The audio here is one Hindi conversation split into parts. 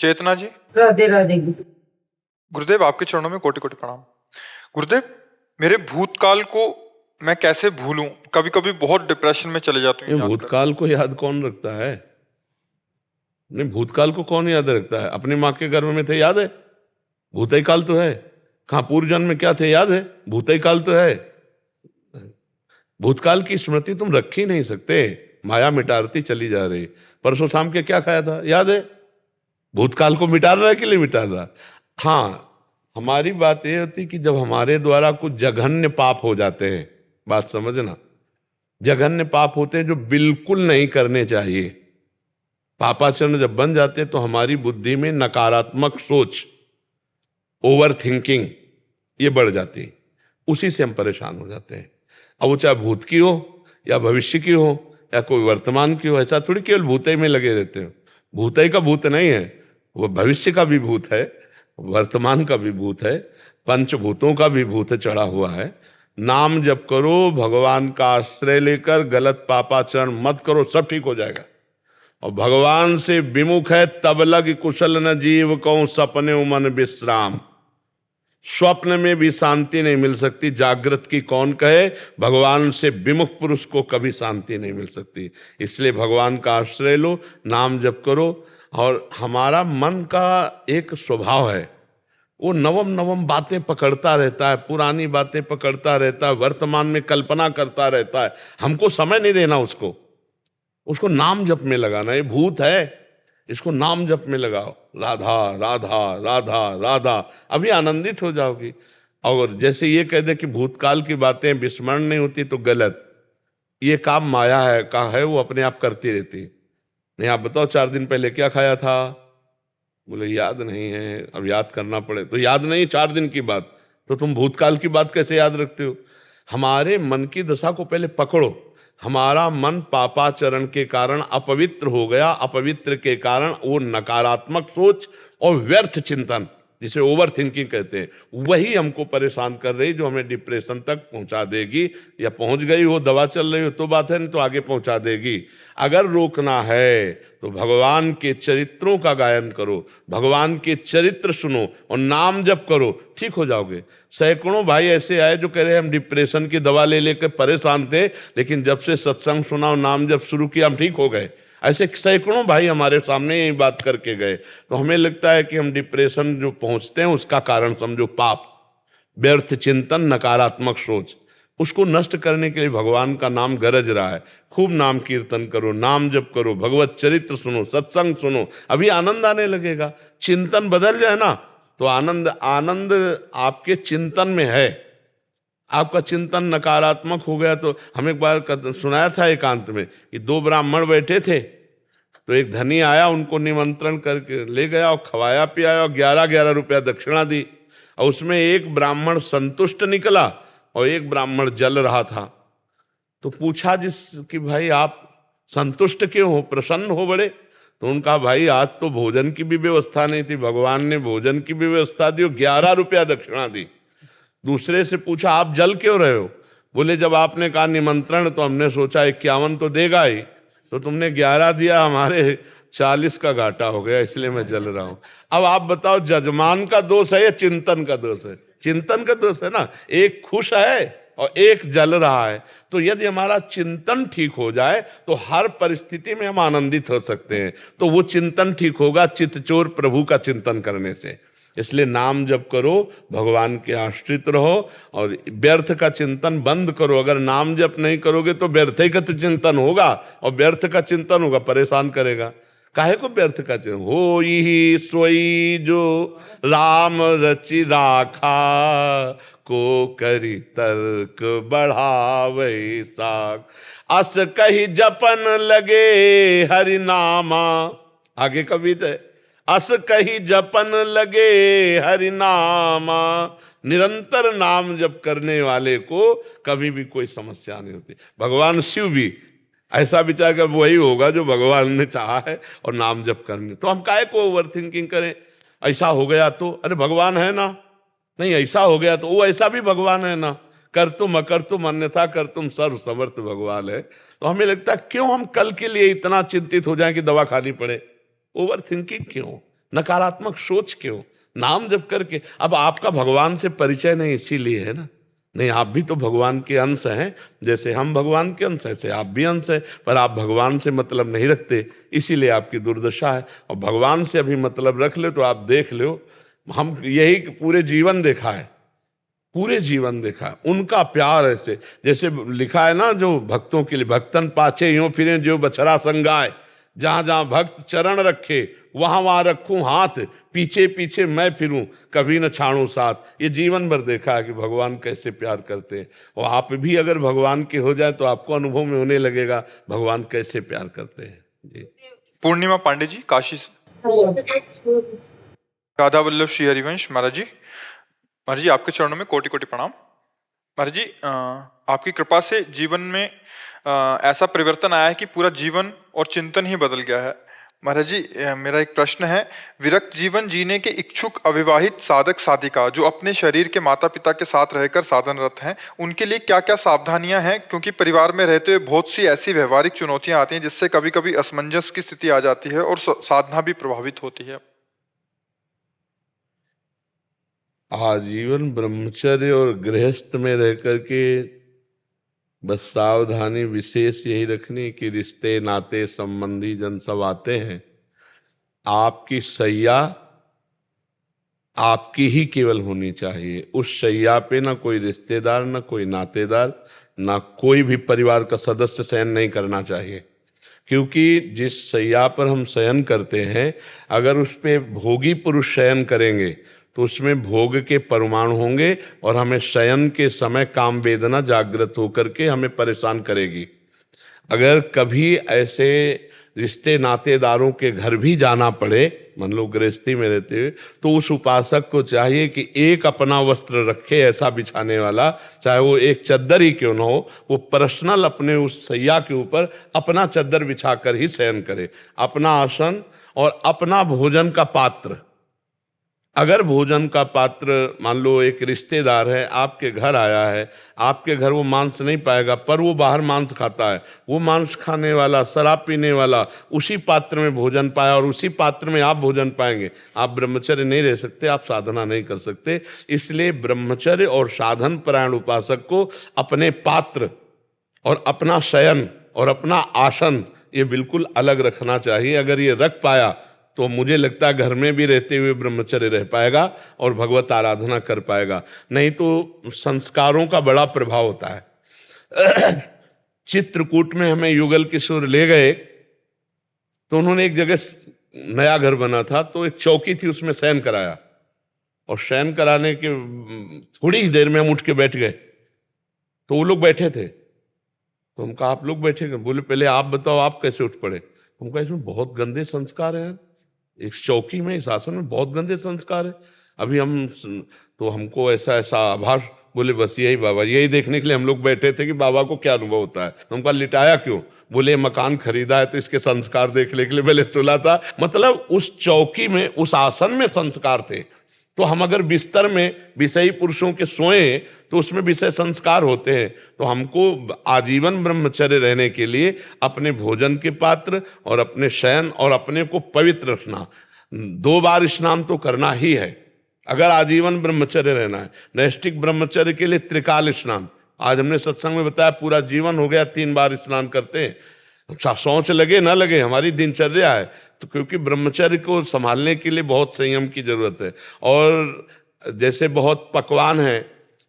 चेतना जी। राधे राधे। गुरुदेव, आपके चरणों में कोटि कोटि प्रणाम। गुरुदेव, मेरे भूतकाल को मैं कैसे भूलूं? कभी कभी बहुत डिप्रेशन में चले जाता हूँ ये याद भूतकाल को याद कौन रखता है? नहीं, भूतकाल को कौन याद रखता है? अपनी माँ के गर्भ में थे, याद है? भूतई काल तो है। कहाँ पूर्व जन्म में क्या थे, याद है? भूतई काल तो है। भूतकाल की स्मृति तुम रख ही नहीं सकते, माया मिटारती चली जा रही। परसों शाम के क्या खाया था, याद है? भूतकाल को मिटा रहा है कि नहीं मिटा रहा? हाँ, हमारी बात यह होती कि जब हमारे द्वारा कुछ जघन्य पाप हो जाते हैं, बात समझना, जघन्य पाप होते हैं जो बिल्कुल नहीं करने चाहिए। पापाचरण जब बन जाते तो हमारी बुद्धि में नकारात्मक सोच, ओवर थिंकिंग, ये बढ़ जाती है। उसी से हम परेशान हो जाते हैं। अब वो चाहे भूत की हो या भविष्य की हो या कोई वर्तमान की हो, ऐसा थोड़ी केवल भूतई में लगे रहते हो। भूतई का भूत नहीं है, वो भविष्य का भी भूत है, वर्तमान का भी भूत है, पंचभूतों का भी भूत चढ़ा हुआ है। नाम जप करो, भगवान का आश्रय लेकर गलत पापाचरण मत करो, सब ठीक हो जाएगा। और भगवान से विमुख है तब लग कुशल न जीव को सपने मन विश्राम। स्वप्न में भी शांति नहीं मिल सकती, जागृत की कौन कहे। भगवान से विमुख पुरुष को कभी शांति नहीं मिल सकती। इसलिए भगवान का आश्रय लो, नाम जप करो। और हमारा मन का एक स्वभाव है, वो नवम नवम बातें पकड़ता रहता है, पुरानी बातें पकड़ता रहता है, वर्तमान में कल्पना करता रहता है। हमको समय नहीं देना उसको, उसको नाम जप में लगाना। ये भूत है, इसको नाम जप में लगाओ, राधा राधा राधा राधा, अभी आनंदित हो जाओगी। और जैसे ये कह दे कि भूतकाल की बातें विस्मरण नहीं होती तो गलत। ये काम माया है का है, वो अपने आप करती रहती। नहीं, आप बताओ 4 दिन पहले क्या खाया था? बोले याद नहीं है, अब याद करना पड़े। तो याद नहीं 4 दिन की बात, तो तुम भूतकाल की बात कैसे याद रखते हो? हमारे मन की दशा को पहले पकड़ो। हमारा मन पापाचरण के कारण अपवित्र हो गया, अपवित्र के कारण वो नकारात्मक सोच और व्यर्थ चिंतन, जिसे ओवर थिंकिंग कहते हैं, वही हमको परेशान कर रही, जो हमें डिप्रेशन तक पहुंचा देगी। या पहुंच गई हो, दवा चल रही हो तो बात है, नहीं तो आगे पहुंचा देगी। अगर रोकना है तो भगवान के चरित्रों का गायन करो, भगवान के चरित्र सुनो और नाम जप करो, ठीक हो जाओगे। सैकड़ों भाई ऐसे आए जो कह रहे हम डिप्रेशन की दवा ले लेकर परेशान थे, लेकिन जब से सत्संग सुना और नाम जप शुरू किया हम ठीक हो गए। ऐसे सैकड़ों भाई हमारे सामने यही बात करके गए। तो हमें लगता है कि हम डिप्रेशन जो पहुंचते हैं उसका कारण समझो पाप, व्यर्थ चिंतन, नकारात्मक सोच। उसको नष्ट करने के लिए भगवान का नाम गरज रहा है। खूब नाम कीर्तन करो, नाम जप करो, भगवत चरित्र सुनो, सत्संग सुनो, अभी आनंद आने लगेगा। चिंतन बदल जाए ना तो आनंद आनंद आपके चिंतन में है। आपका चिंतन नकारात्मक हो गया तो हम एक बार सुनाया था एकांत में कि 2 ब्राह्मण बैठे थे, तो एक धनी आया, उनको निमंत्रण करके ले गया और खवाया पियाया और 11-11 रुपया दक्षिणा दी। और उसमें एक ब्राह्मण संतुष्ट निकला और एक ब्राह्मण जल रहा था। तो पूछा जिस कि भाई आप संतुष्ट क्यों हो, प्रसन्न हो बड़े? तो उनका भाई आज तो भोजन की भी व्यवस्था नहीं थी, भगवान ने भोजन की भी व्यवस्था दी और 11 रुपया दक्षिणा दी। दूसरे से पूछा आप जल क्यों रहे हो? बोले जब आपने कहा निमंत्रण तो हमने सोचा 51 तो देगा ही, तो तुमने 11 दिया, हमारे 40 का घाटा हो गया, इसलिए मैं जल रहा हूं। अब आप बताओ जजमान का दोष है या चिंतन का दोष है? चिंतन का दोष है ना। एक खुश है और एक जल रहा है। तो यदि हमारा चिंतन ठीक हो जाए तो हर परिस्थिति में हम आनंदित हो सकते हैं। तो वो चिंतन ठीक होगा चित्तचोर प्रभु का चिंतन करने से। इसलिए नाम जप करो, भगवान के आश्रित रहो और व्यर्थ का चिंतन बंद करो। अगर नाम जप नहीं करोगे तो व्यर्थ का तो चिंतन होगा, और व्यर्थ का चिंतन होगा परेशान करेगा। काहे को व्यर्थ का चिंतन? हो ही सोई जो राम रचि राखा, को करी तर्क बढ़ावे साख। अस कही जपन लगे हरि नामा, आगे कविता है, अस कही जपन लगे हरि नामा। निरंतर नाम जप करने वाले को कभी भी कोई समस्या नहीं होती। भगवान शिव भी ऐसा विचार कर वही होगा जो भगवान ने चाहा है और नाम जप करने। तो हम काहे को ओवर थिंकिंग करें? ऐसा हो गया तो अरे भगवान है ना, नहीं ऐसा हो गया तो वो ऐसा भी भगवान है ना। कर तुम अकर तुम अन्यथा कर तुम सर्व समर्थ भगवान है। तो हमें लगता है क्यों हम कल के लिए इतना चिंतित हो जाएं कि दवा खानी पड़े? ओवर थिंकिंग क्यों? नकारात्मक सोच क्यों? नाम जप करके। अब आपका भगवान से परिचय नहीं इसीलिए है ना, नहीं आप भी तो भगवान के अंश हैं, जैसे हम भगवान के अंश हैं ऐसे आप भी अंश हैं, पर आप भगवान से मतलब नहीं रखते, इसीलिए आपकी दुर्दशा है। और भगवान से अभी मतलब रख ले तो आप देख लो, हम यही पूरे जीवन देखा है, पूरे जीवन देखा उनका प्यार ऐसे, जैसे लिखा है ना जो भक्तों के लिए, भक्तन पाछे यूं फिरे जो बछड़ा संगाए, जहां जहां भक्त चरण रखे वहां वहां रखूं हाथ, पीछे पीछे मैं फिरूं कभी न छाड़ूं साथ। ये जीवन भर देखा है कि भगवान कैसे प्यार करते हैं। और आप भी अगर भगवान के हो जाए तो आपको अनुभव में होने लगेगा भगवान कैसे प्यार करते हैं। जी। पूर्णिमा पांडे जी काशी से। राधा वल्लभ श्री हरिवंश महाराज जी, महाराज जी आपके चरणों में कोटि कोटि प्रणाम। महाराज जी आपकी कृपा से जीवन में ऐसा परिवर्तन आया है कि पूरा जीवन और चिंतन ही बदल गया है। महाराज जी मेरा एक प्रश्न है, विरक्त जीवन जीने के इच्छुक अविवाहित साधक साधिका जो अपने शरीर के माता पिता के साथ रहकर साधनरत हैं, उनके लिए क्या क्या सावधानियां हैं? क्योंकि परिवार में रहते हुए बहुत सी ऐसी व्यवहारिक चुनौतियां आती हैं जिससे कभी कभी असमंजस की स्थिति आ जाती है और साधना भी प्रभावित होती है। आजीवन ब्रह्मचर्य और गृहस्थ में रह करके बस सावधानी विशेष यही रखनी कि रिश्ते नाते संबंधी जन सब आते हैं, आपकी सैया आपकी ही केवल होनी चाहिए। उस शैया पे ना कोई रिश्तेदार, ना कोई नातेदार, ना कोई भी परिवार का सदस्य शयन नहीं करना चाहिए। क्योंकि जिस शैया पर हम शयन करते हैं, अगर उस पे भोगी पुरुष शयन करेंगे तो उसमें भोग के परमाणु होंगे और हमें शयन के समय काम वेदना जागृत होकर के हमें परेशान करेगी। अगर कभी ऐसे रिश्ते नातेदारों के घर भी जाना पड़े, मान लो गृहस्थी में रहते हुए, तो उस उपासक को चाहिए कि एक अपना वस्त्र रखे ऐसा बिछाने वाला, चाहे वो एक चद्दर ही क्यों ना हो, वो पर्सनल अपने उस सैया के ऊपर अपना चद्दर बिछाकर ही शयन करे, अपना आसन और अपना भोजन का पात्र। अगर भोजन का पात्र मान लो एक रिश्तेदार है आपके घर आया है, आपके घर वो मांस नहीं पाएगा पर वो बाहर मांस खाता है, वो मांस खाने वाला शराब पीने वाला उसी पात्र में भोजन पाया और उसी पात्र में आप भोजन पाएंगे, आप ब्रह्मचर्य नहीं रह सकते, आप साधना नहीं कर सकते। इसलिए ब्रह्मचर्य और साधन परायण उपासक को अपने पात्र और अपना शयन और अपना आसन ये बिल्कुल अलग रखना चाहिए। अगर ये रख पाया तो मुझे लगता है घर में भी रहते हुए ब्रह्मचर्य रह पाएगा और भगवत आराधना कर पाएगा। नहीं तो संस्कारों का बड़ा प्रभाव होता है। चित्रकूट में हमें युगल किशोर ले गए तो उन्होंने एक जगह नया घर बना था, तो एक चौकी थी उसमें शयन कराया, और शयन कराने के थोड़ी ही देर में हम उठ के बैठ गए तो वो लोग बैठे थे। तो हम कहा आप लोग बैठे? बोले पहले आप बताओ आप कैसे उठ पड़े? हम कहा इसमें बहुत गंदे संस्कार हैं, इस चौकी में इस आसन में बहुत गंदे संस्कार है। अभी हम तो हमको ऐसा ऐसा आभास, बोले बस यही बाबा, यही देखने के लिए हम लोग बैठे थे कि बाबा को क्या अनुभव होता है। तो हम कहा लिटाया क्यों? बोले मकान खरीदा है तो इसके संस्कार देखने के लिए मैंने सुना था। मतलब उस चौकी में उस आसन में संस्कार थे। तो हम अगर बिस्तर में विषयी पुरुषों के सोए तो उसमें विषय संस्कार होते हैं। तो हमको आजीवन ब्रह्मचर्य रहने के लिए अपने भोजन के पात्र और अपने शयन और अपने को पवित्र रखना, 2 बार स्नान तो करना ही है अगर आजीवन ब्रह्मचर्य रहना है। नैष्ठिक ब्रह्मचर्य के लिए त्रिकाल स्नान, आज हमने सत्संग में बताया पूरा जीवन हो गया 3 बार स्नान करते हैं। सोच लगे ना लगे हमारी दिनचर्या है, तो क्योंकि ब्रह्मचर्य को संभालने के लिए बहुत संयम की जरूरत है। और जैसे बहुत पकवान हैं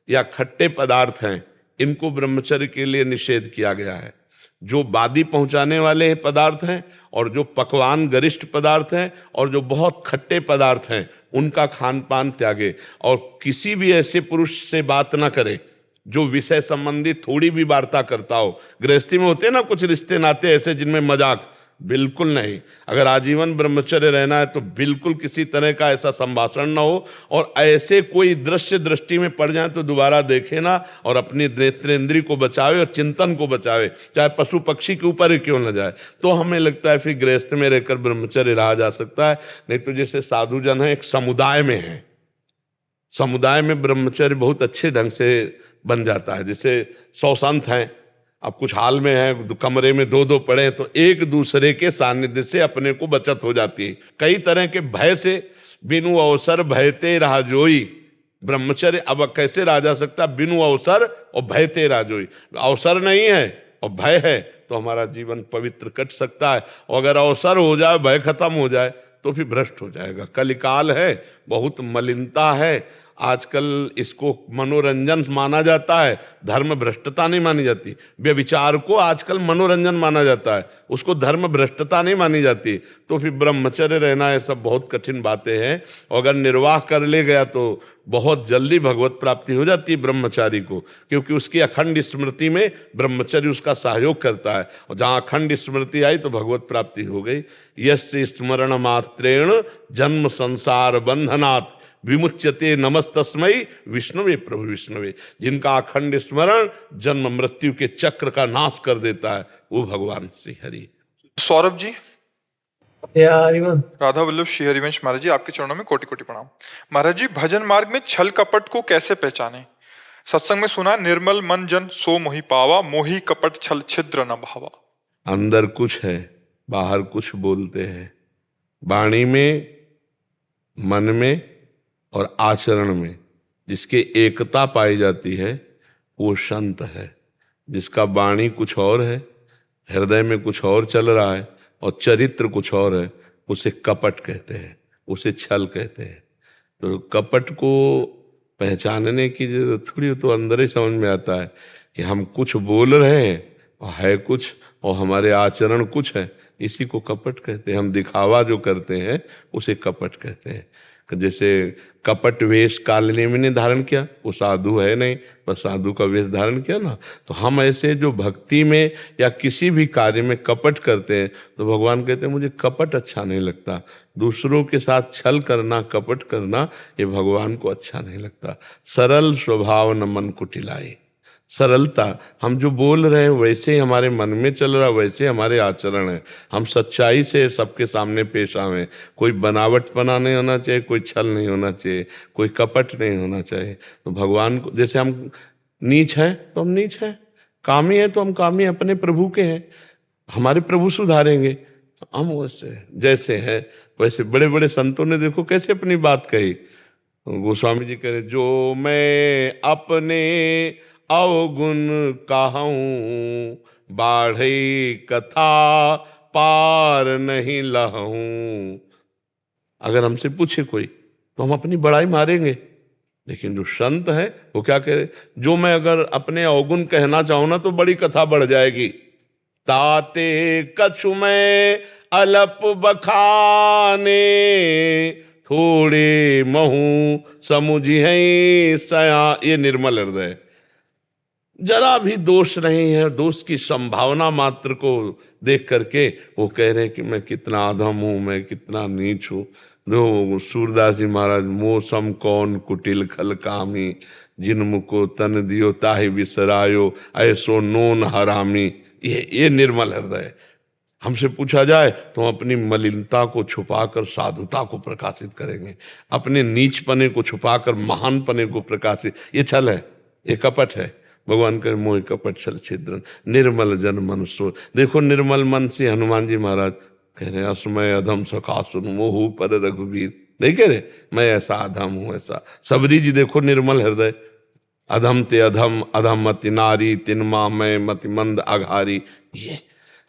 या खट्टे पदार्थ हैं, इनको ब्रह्मचर्य के लिए निषेध किया गया है। जो बादी पहुंचाने वाले पदार्थ हैं और जो पकवान गरिष्ठ पदार्थ हैं और जो बहुत खट्टे पदार्थ हैं उनका खान पान त्यागे। और किसी भी ऐसे पुरुष से बात ना करे जो विषय संबंधी थोड़ी भी वार्ता करता हो। गृहस्थी में होते हैं ना कुछ रिश्ते नाते ऐसे जिनमें मजाक, बिल्कुल नहीं। अगर आजीवन ब्रह्मचर्य रहना है तो बिल्कुल किसी तरह का ऐसा संभाषण ना हो, और ऐसे कोई दृश्य दृष्टि में पड़ जाए तो दोबारा देखे ना, और अपनी नेत्रेंद्री को बचावे और चिंतन को बचावे, चाहे पशु पक्षी के ऊपर ही क्यों न जाए। तो हमें लगता है फिर गृहस्थ में रहकर ब्रह्मचर्य रहा जा सकता है। नहीं तो जैसे साधुजन है एक समुदाय में है, समुदाय में ब्रह्मचर्य बहुत अच्छे ढंग से बन जाता है। जैसे 100 संत हैं अब कुछ हाल में है, कमरे में दो दो पड़े हैं, तो एक दूसरे के सानिध्य से अपने को बचत हो जाती है। कई तरह के भय से, बिनु अवसर भयते राजोई, ब्रह्मचर्य अब कैसे रहा जा सकता, बिनु अवसर और भयते राजोई। अवसर नहीं है और भय है तो हमारा जीवन पवित्र कट सकता है, और अगर अवसर हो जाए, भय खत्म हो जाए तो फिर भ्रष्ट हो जाएगा। कलिकाल है, बहुत मलिनता है। आजकल इसको मनोरंजन माना जाता है, धर्म भ्रष्टता नहीं मानी जाती। व्यभिचार को आजकल मनोरंजन माना जाता है, उसको धर्म भ्रष्टता नहीं मानी जाती। तो फिर ब्रह्मचर्य रहना, ये सब बहुत कठिन बातें हैं। और अगर निर्वाह कर ले गया तो बहुत जल्दी भगवत प्राप्ति हो जाती है ब्रह्मचारी को, क्योंकि उसकी अखंड स्मृति में ब्रह्मचर्य उसका सहयोग करता है। और जहाँ अखंड स्मृति आई तो भगवत प्राप्ति हो गई। यस्य स्मरण मात्रेण जन्म संसार बंधनात् विमुच्यते नमस्तस्मै विष्णुवे प्रभु विष्णुवे। जिनका अखंड स्मरण जन्म मृत्यु के चक्र का नाश कर देता है, वो भगवान श्री हरि। सौरभ जी, हरिवंश। राधा वल्लभ श्री हरिवंश महाराज जी, आपके चरणों में कोटि कोटि प्रणाम। महाराज जी, भजन मार्ग में छल कपट को कैसे पहचाने? सत्संग में सुना, निर्मल मन जन सो मोहि पावा, मोहि कपट छल छिद्र न भावा। अंदर कुछ है, बाहर कुछ बोलते हैं। वाणी में, मन में और आचरण में जिसके एकता पाई जाती है वो संत है। जिसका वाणी कुछ और है, हृदय में कुछ और चल रहा है और चरित्र कुछ और है, उसे कपट कहते हैं, उसे छल कहते हैं। तो कपट को पहचानने की जरूरत थोड़ी, तो अंदर ही समझ में आता है कि हम कुछ बोल रहे हैं और है कुछ, और हमारे आचरण कुछ है, इसी को कपट कहते हैं। हम दिखावा जो करते हैं उसे कपट कहते हैं। जैसे कपट वेश कालनेमि ने धारण किया, वो साधु है नहीं, पर साधु का वेश धारण किया ना। तो हम ऐसे जो भक्ति में या किसी भी कार्य में कपट करते हैं, तो भगवान कहते हैं मुझे कपट अच्छा नहीं लगता। दूसरों के साथ छल करना, कपट करना, ये भगवान को अच्छा नहीं लगता। सरल स्वभाव न मन कुटिलाई। सरलता, हम जो बोल रहे हैं वैसे ही हमारे मन में चल रहा, वैसे हमारे आचरण है। हम सच्चाई से सबके सामने पेश आवें। कोई बनावटपना नहीं होना चाहिए, कोई छल नहीं होना चाहिए, कोई कपट नहीं होना चाहिए। तो भगवान को, जैसे हम नीच हैं तो हम नीच हैं, कामी हैं तो हम कामी अपने प्रभु के हैं। हमारे प्रभु सुधारेंगे, हम वैसे जैसे हैं वैसे। बड़े बड़े संतों ने देखो कैसे अपनी बात कही। गोस्वामी जी कह रहे, जो मैं अपने अवगुण कहूँ, बाढ़ई कथा पार नहीं लहूँ। अगर हमसे पूछे कोई तो हम अपनी बड़ाई मारेंगे, लेकिन जो संत है वो क्या कह रहे, जो मैं अगर अपने अवगुण कहना चाहूँ ना तो बड़ी कथा बढ़ जाएगी। ताते कछु मैं अलप बखाने, थोड़े महू समुझी है सया। ये निर्मल हृदय, जरा भी दोष नहीं है, दोष की संभावना मात्र को देख करके वो कह रहे हैं कि मैं कितना अधम हूँ, मैं कितना नीच हूँ। दो सूरदास जी महाराज, मोसम कौन कुटिल खल कामी, जिन मुको तन दियो ताहि बिसरायो, ऐसो नोन हरामी। ये निर्मल हृदय। हमसे पूछा जाए तो हम अपनी मलिनता को छुपाकर साधुता को प्रकाशित करेंगे, अपने नीचपने को छुपाकर महानपने को प्रकाशित। ये छल है, ये कपट है। भगवान करे मोह कपट छल छिद्रन, निर्मल जन मन सो। देखो निर्मल मन से हनुमान जी महाराज कह रहे, असमय अधम सखा सुन मोहू पर रघुवीर। नहीं कह रहे मैं ऐसा अधम हूं ऐसा। सबरी जी देखो निर्मल हृदय, अधम ते अधम अधम मति नारी, तिनमा मैं मति मंद अघारी। ये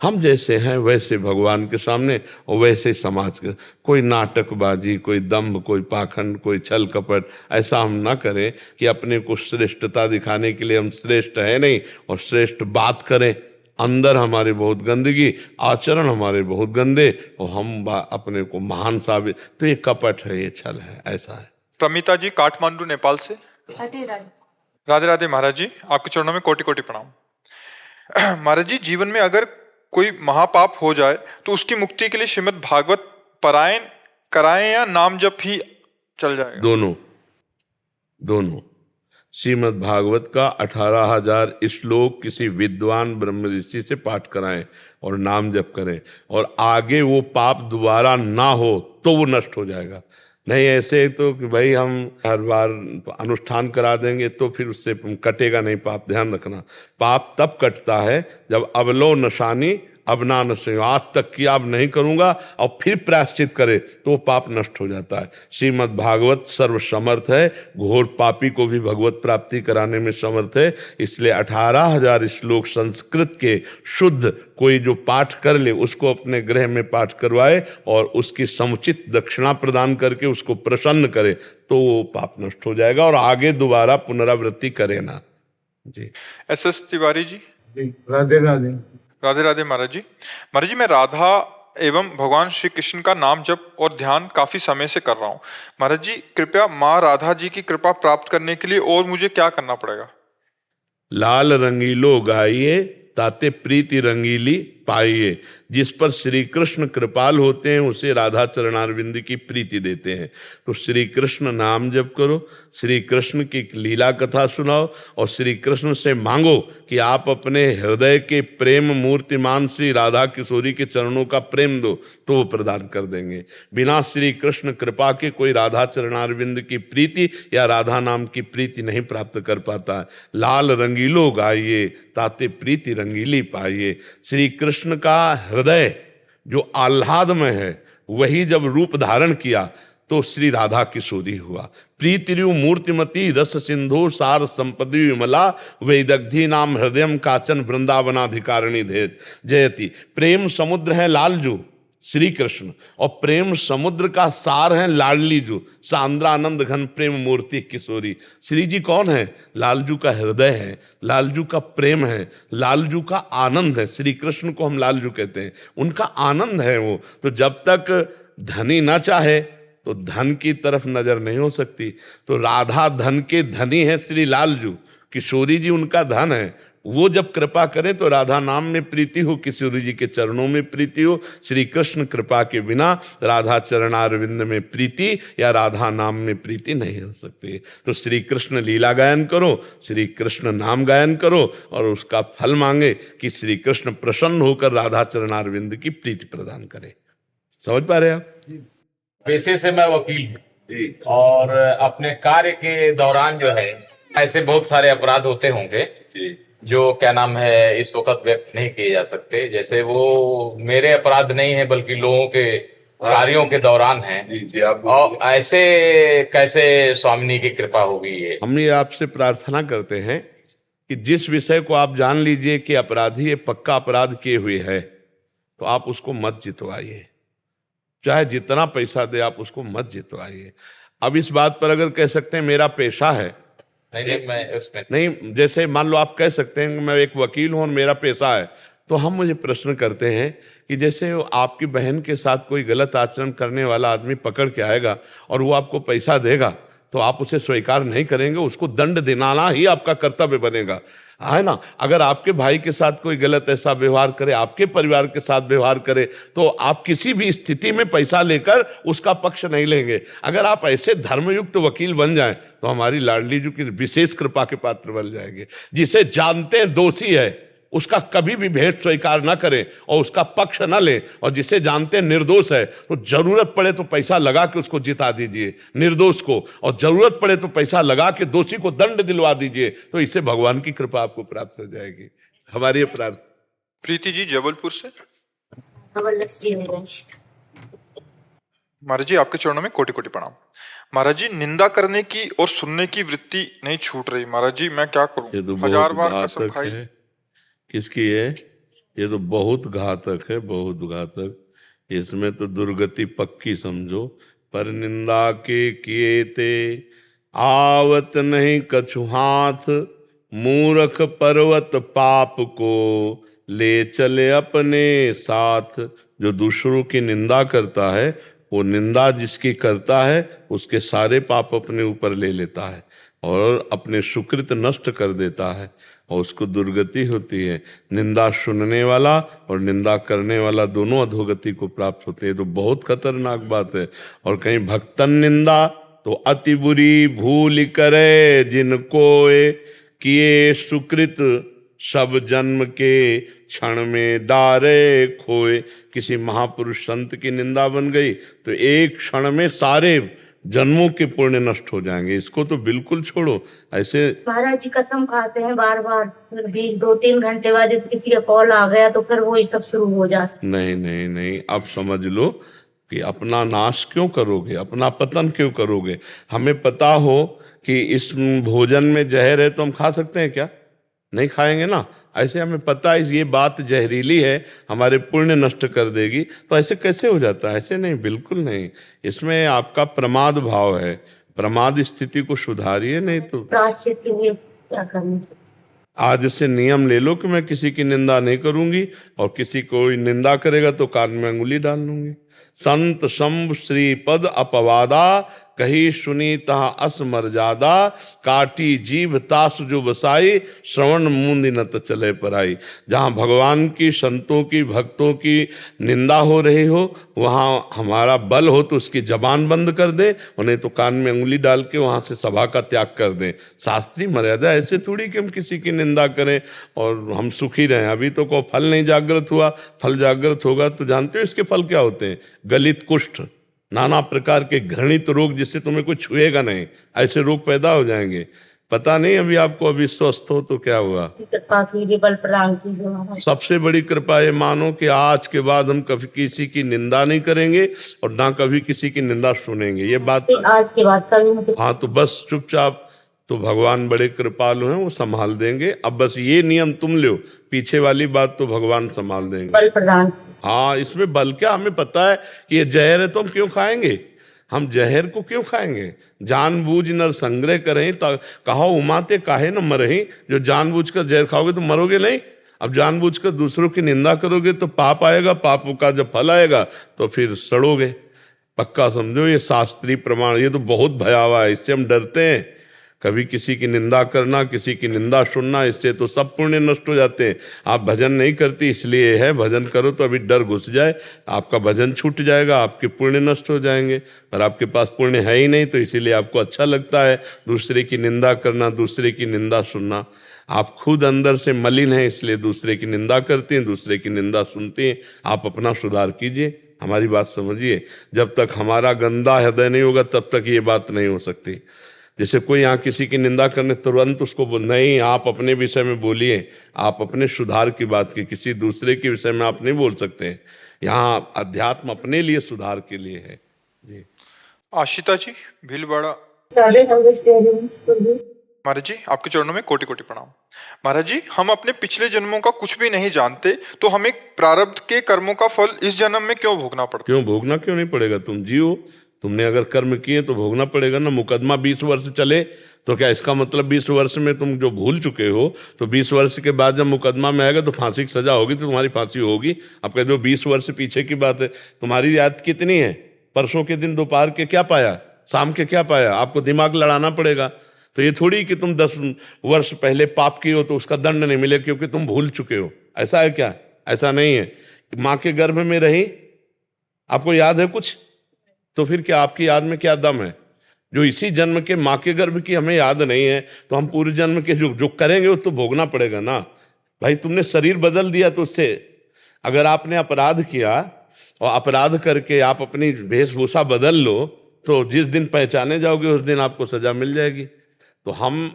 हम जैसे हैं वैसे भगवान के सामने और वैसे समाज के। कोई नाटकबाजी, कोई दंभ, कोई पाखंड, कोई छल कपट, ऐसा हम ना करें कि अपने को श्रेष्ठता दिखाने के लिए हम श्रेष्ठ है नहीं और श्रेष्ठ बात करें। अंदर हमारे बहुत गंदगी, आचरण हमारे बहुत गंदे, और हम अपने को महान साबित। तो ये कपट है, ये छल है, ऐसा है। प्रमिता जी, काठमांडू नेपाल से। राधे राधे महाराज जी, आपके चरणों में कोटि कोटि प्रणाम। महाराज जी, जीवन में अगर कोई महापाप हो जाए तो उसकी मुक्ति के लिए श्रीमद् भागवत पारायण कराएं या नाम जप ही चल जाएगा? दोनों। श्रीमद् भागवत का 18,000 श्लोक किसी विद्वान ब्रह्म ऋषि से पाठ कराएं और नाम जप करें, और आगे वो पाप दोबारा ना हो तो वो नष्ट हो जाएगा। नहीं ऐसे तो कि भाई हम हर बार अनुष्ठान करा देंगे तो फिर उससे कटेगा नहीं पाप, ध्यान रखना। पाप तब कटता है जब अवलो नशानी अब ना नशे, आज तक किया अब नहीं करूंगा और फिर प्रायश्चित करे तो वो पाप नष्ट हो जाता है। श्रीमद् भागवत सर्वसमर्थ है, घोर पापी को भी भगवत प्राप्ति कराने में समर्थ है। इसलिए 18,000 श्लोक संस्कृत के शुद्ध कोई जो पाठ कर ले उसको अपने गृह में पाठ करवाए और उसकी समुचित दक्षिणा प्रदान करके उसको प्रसन्न करे तो वो पाप नष्ट हो जाएगा और आगे दोबारा पुनरावृत्ति करे ना। जी SS तिवारी जी। राधे राधे। राधे राधे महाराज जी। महाराज जी, मैं राधा एवं भगवान श्री कृष्ण का नाम जप और ध्यान काफी समय से कर रहा हूँ। महाराज जी, कृपया माँ राधा जी की कृपा प्राप्त करने के लिए और मुझे क्या करना पड़ेगा? लाल रंगीलो गाइए ताते प्रीति रंगीली पाइए। जिस पर श्री कृष्ण कृपाल होते हैं उसे राधा चरणारविंद की प्रीति देते हैं। तो श्री कृष्ण नाम जप करो, श्री कृष्ण की लीला कथा सुनाओ और श्री कृष्ण से मांगो कि आप अपने हृदय के प्रेम मूर्तिमान श्री राधा किशोरी के चरणों का प्रेम दो तो वो प्रदान कर देंगे। बिना श्री कृष्ण कृपा के कोई राधा चरणारविंद की प्रीति या राधा नाम की प्रीति नहीं प्राप्त कर पाता है। लाल रंगीलो गाइए ताते प्रीति रंगीली पाइए। श्री कृष्ण का हृदय जो आह्लादमय है वही जब रूप धारण किया तो श्री राधा किशोरी हुआ। प्रीतिरु मूर्तिमती रस सिंधु सार संपदि विमला वैदग्धी नाम हृदयम काचन वृंदावनाधिकारिणी धेत जयति। प्रेम समुद्र है लालजू श्री कृष्ण और प्रेम समुद्र का सार है लाडली जू सांद्रानंद घन प्रेम मूर्ति किशोरी। श्री जी कौन है? लालजू का हृदय है, लालजू का प्रेम है, लालजू का आनंद है। श्री कृष्ण को हम लालजू कहते हैं, उनका आनंद है वो। तो जब तक धनी ना चाहे तो धन की तरफ नजर नहीं हो सकती। तो राधा धन के धनी है श्री लालजू, किशोरी जी उनका धन है। वो जब कृपा करें तो राधा नाम में प्रीति हो, किशोरी जी के चरणों में प्रीति हो। श्री कृष्ण कृपा के बिना राधा चरणारविंद में प्रीति या राधा नाम में प्रीति नहीं हो सकती। तो श्री कृष्ण लीला गायन करो, श्री कृष्ण नाम गायन करो और उसका फल मांगे कि श्री कृष्ण प्रसन्न होकर राधा चरणारविंद की प्रीति प्रदान करे। समझ पा रहे आप? पेशे से मैं वकील हूँ और अपने कार्य के दौरान जो है ऐसे बहुत सारे अपराध होते होंगे जो क्या नाम है इस वक्त व्यक्त नहीं किए जा सकते। जैसे वो मेरे अपराध नहीं है बल्कि लोगों के कार्यों के दौरान है। और ऐसे कैसे स्वामिनी की कृपा होगी? ये हम ये आपसे प्रार्थना करते हैं कि जिस विषय को आप जान लीजिए कि अपराधी ये पक्का अपराध किए हुए है तो आप उसको मत जितवाइए, चाहे जितना पैसा दे आप उसको मत जितवाइए। अब इस बात पर अगर कह सकते हैं मेरा पेशा है, नहीं मैं उसमें नहीं, जैसे मान लो आप कह सकते हैं कि मैं एक वकील हूं और मेरा पेशा है, तो हम मुझे प्रश्न करते हैं कि जैसे आपकी बहन के साथ कोई गलत आचरण करने वाला आदमी पकड़ के आएगा और वो आपको पैसा देगा तो आप उसे स्वीकार नहीं करेंगे, उसको दंड दिलाना ही आपका कर्तव्य बनेगा, है ना। अगर आपके भाई के साथ कोई गलत ऐसा व्यवहार करे, आपके परिवार के साथ व्यवहार करे, तो आप किसी भी स्थिति में पैसा लेकर उसका पक्ष नहीं लेंगे। अगर आप ऐसे धर्मयुक्त वकील बन जाएं तो हमारी लाडली जी की विशेष कृपा के पात्र बन जाएंगे। जिसे जानते हैं दोषी है उसका कभी भी भेंट स्वीकार न करें और उसका पक्ष न लें, और जिसे जानते हैं निर्दोष है तो जरूरत पड़े तो पैसा लगा के उसको जिता दीजिए निर्दोष को, और जरूरत पड़े तो पैसा लगा के दोषी को दंड दिलवा दीजिए। तो इससे भगवान की कृपा आपको प्राप्त हो जाएगी। हमारी प्रार्थना। प्रीति जी जबलपुर से। महाराज जी, आपके चरणों में कोटि कोटि प्रणाम। महाराज जी, निंदा करने की और सुनने की वृत्ति नहीं छूट रही। महाराज जी, मैं क्या करूं? ये तो 1000 बार बहुत कसम घातक खाई। है। किसकी है? ये तो बहुत घातक है, बहुत घातक। इसमें तो दुर्गति पक्की समझो। पर निंदा के किए ते आवत नहीं कछु हाथ, मूर्ख पर्वत पाप को ले चले अपने साथ। जो दूसरों की निंदा करता है वो निंदा जिसकी करता है उसके सारे पाप अपने ऊपर ले लेता है और अपने सुकृत नष्ट कर देता है और उसको दुर्गति होती है। निंदा सुनने वाला और निंदा करने वाला दोनों अधोगति को प्राप्त होते हैं। तो बहुत खतरनाक बात है। और कहीं भक्तन निंदा तो अति बुरी भूल करे, जिनको किए सुकृत सब जन्म के क्षण में डारे खोए। किसी महापुरुष संत की निंदा बन गई तो एक क्षण में सारे जन्मों के पुण्य नष्ट हो जाएंगे। इसको तो बिल्कुल छोड़ो। ऐसे महाराज जी कसम खाते हैं बार बार, फिर भी 2-3 घंटे बाद जैसे किसी का कॉल आ गया तो फिर वही सब शुरू हो जाता। नहीं नहीं नहीं, अब समझ लो कि अपना नाश क्यों करोगे, अपना पतन क्यों करोगे। हमें पता हो कि इस भोजन में जहर है तो हम खा सकते हैं क्या? नहीं खाएंगे ना। ऐसे हमें पता है ये बात जहरीली है, हमारे पुण्य नष्ट कर देगी, तो ऐसे कैसे हो जाता है? ऐसे नहीं, बिल्कुल नहीं। इसमें आपका प्रमाद भाव है। प्रमाद स्थिति को सुधारिए, नहीं तो प्रायश्चित के लिए क्या करना चाहिए? आज से नियम ले लो कि मैं किसी की निंदा नहीं करूंगी, और किसी को निंदा करेगा तो कान में अंगुली डाल लूंगी। संत शंभ श्री पद अपवादा, कही सुनी तहा अस मर्यादा, काटी जीभ तास जो बसाई, श्रवण मूंद न त चले पराई। जहाँ भगवान की, संतों की, भक्तों की निंदा हो रही हो, वहाँ हमारा बल हो तो उसकी जबान बंद कर दें, और नहीं तो कान में अंगुली डाल के वहाँ से सभा का त्याग कर दें। शास्त्रीय मर्यादा ऐसे थोड़ी कि हम किसी की निंदा करें और हम सुखी रहें। अभी तो को फल नहीं जागृत हुआ, फल जागृत होगा तो जानते हो इसके फल क्या होते हैं? गलित, कुष्ठ, नाना प्रकार के घृणित रोग, जिससे तुम्हें कुछ छुएगा नहीं, ऐसे रोग पैदा हो जाएंगे। पता नहीं अभी आपको, अभी स्वस्थ हो तो क्या हुआ। कृपा कीजिए, बल प्रदान कीजिए महाराज। सबसे बड़ी कृपा ये मानो कि आज के बाद हम कभी किसी की निंदा नहीं करेंगे और ना कभी किसी की निंदा सुनेंगे। ये बात आज के बाद कभी मत। हाँ, तो बस चुपचाप, तो भगवान बड़े कृपालु हैं, वो संभाल देंगे। अब बस ये नियम तुम लो, पीछे वाली बात तो भगवान संभाल देंगे। बल प्रदान। हाँ, इसमें बल क्या, हमें पता है कि ये जहर है तो हम क्यों खाएंगे? हम जहर को क्यों खाएंगे? जानबूझ नर संग्रह करें, कहो उमाते काहे न मरही। जो जानबूझकर जहर खाओगे तो मरोगे नहीं। अब जानबूझकर दूसरों की निंदा करोगे तो पाप आएगा, पापों का जब फल आएगा तो फिर सड़ोगे। पक्का समझो, ये शास्त्रीय प्रमाण, ये तो बहुत भयावह है, इससे हम डरते हैं। कभी किसी की निंदा करना, किसी की निंदा सुनना, इससे तो सब पुण्य नष्ट हो जाते हैं। आप भजन नहीं करती इसलिए है, भजन करो तो अभी डर घुस जाए, आपका भजन छूट जाएगा, आपके पुण्य नष्ट हो जाएंगे। पर आपके पास पुण्य है ही नहीं, तो इसीलिए आपको अच्छा लगता है दूसरे की निंदा करना, दूसरे की निंदा सुनना। आप खुद अंदर से मलिन हैं, इसलिए दूसरे की निंदा करते हैं, दूसरे की निंदा सुनते हैं। आप अपना सुधार कीजिए, हमारी बात समझिए। जब तक हमारा गंदा हृदय नहीं होगा तब तक ये बात नहीं हो सकती। जैसे कोई यहाँ किसी की निंदा करने तुरंत उसको बोल, नहीं, आप अपने विषय में बोलिए, आप अपने सुधार की बात की, किसी दूसरे के विषय में आप नहीं बोल सकते। यहाँ अध्यात्म अपने लिए सुधार के लिए है। जी आशिता जी भीलवाड़ा। राधे राधे। महाराज जी आपके चरणों में कोटि कोटि प्रणाम। महाराज जी, हम अपने पिछले जन्मों का कुछ भी नहीं जानते, तो हमें प्रारब्ध के कर्मों का फल इस जन्म में क्यों भोगना पड़ता? क्यों भोगना क्यों नहीं पड़ेगा? तुम जियो, तुमने अगर कर्म किए तो भोगना पड़ेगा ना। मुकदमा 20 वर्ष चले तो क्या इसका मतलब 20 वर्ष में तुम जो भूल चुके हो, तो 20 वर्ष के बाद जब मुकदमा में आएगा तो फांसी की सजा होगी, तो तुम्हारी फांसी होगी। अब कह दो 20 वर्ष पीछे की बात है, तुम्हारी याद कितनी है? परसों के दिन दोपहर के क्या पाया, शाम के क्या पाया? आपको दिमाग लड़ाना पड़ेगा। तो ये थोड़ी कि तुम 10 वर्ष पहले पाप किए हो तो उसका दंड नहीं मिले क्योंकि तुम भूल चुके हो। ऐसा है क्या? ऐसा नहीं है। माँ के गर्भ में रही, आपको याद है कुछ? तो फिर क्या आपकी याद में क्या दम है? जो इसी जन्म के माँ के गर्भ की हमें याद नहीं है, तो हम पूरे जन्म के जो करेंगे वो तो भोगना पड़ेगा ना। भाई तुमने शरीर बदल दिया तो उससे, अगर आपने अपराध किया और अपराध करके आप अपनी वेशभूषा बदल लो, तो जिस दिन पहचाने जाओगे उस दिन आपको सजा मिल जाएगी। तो हम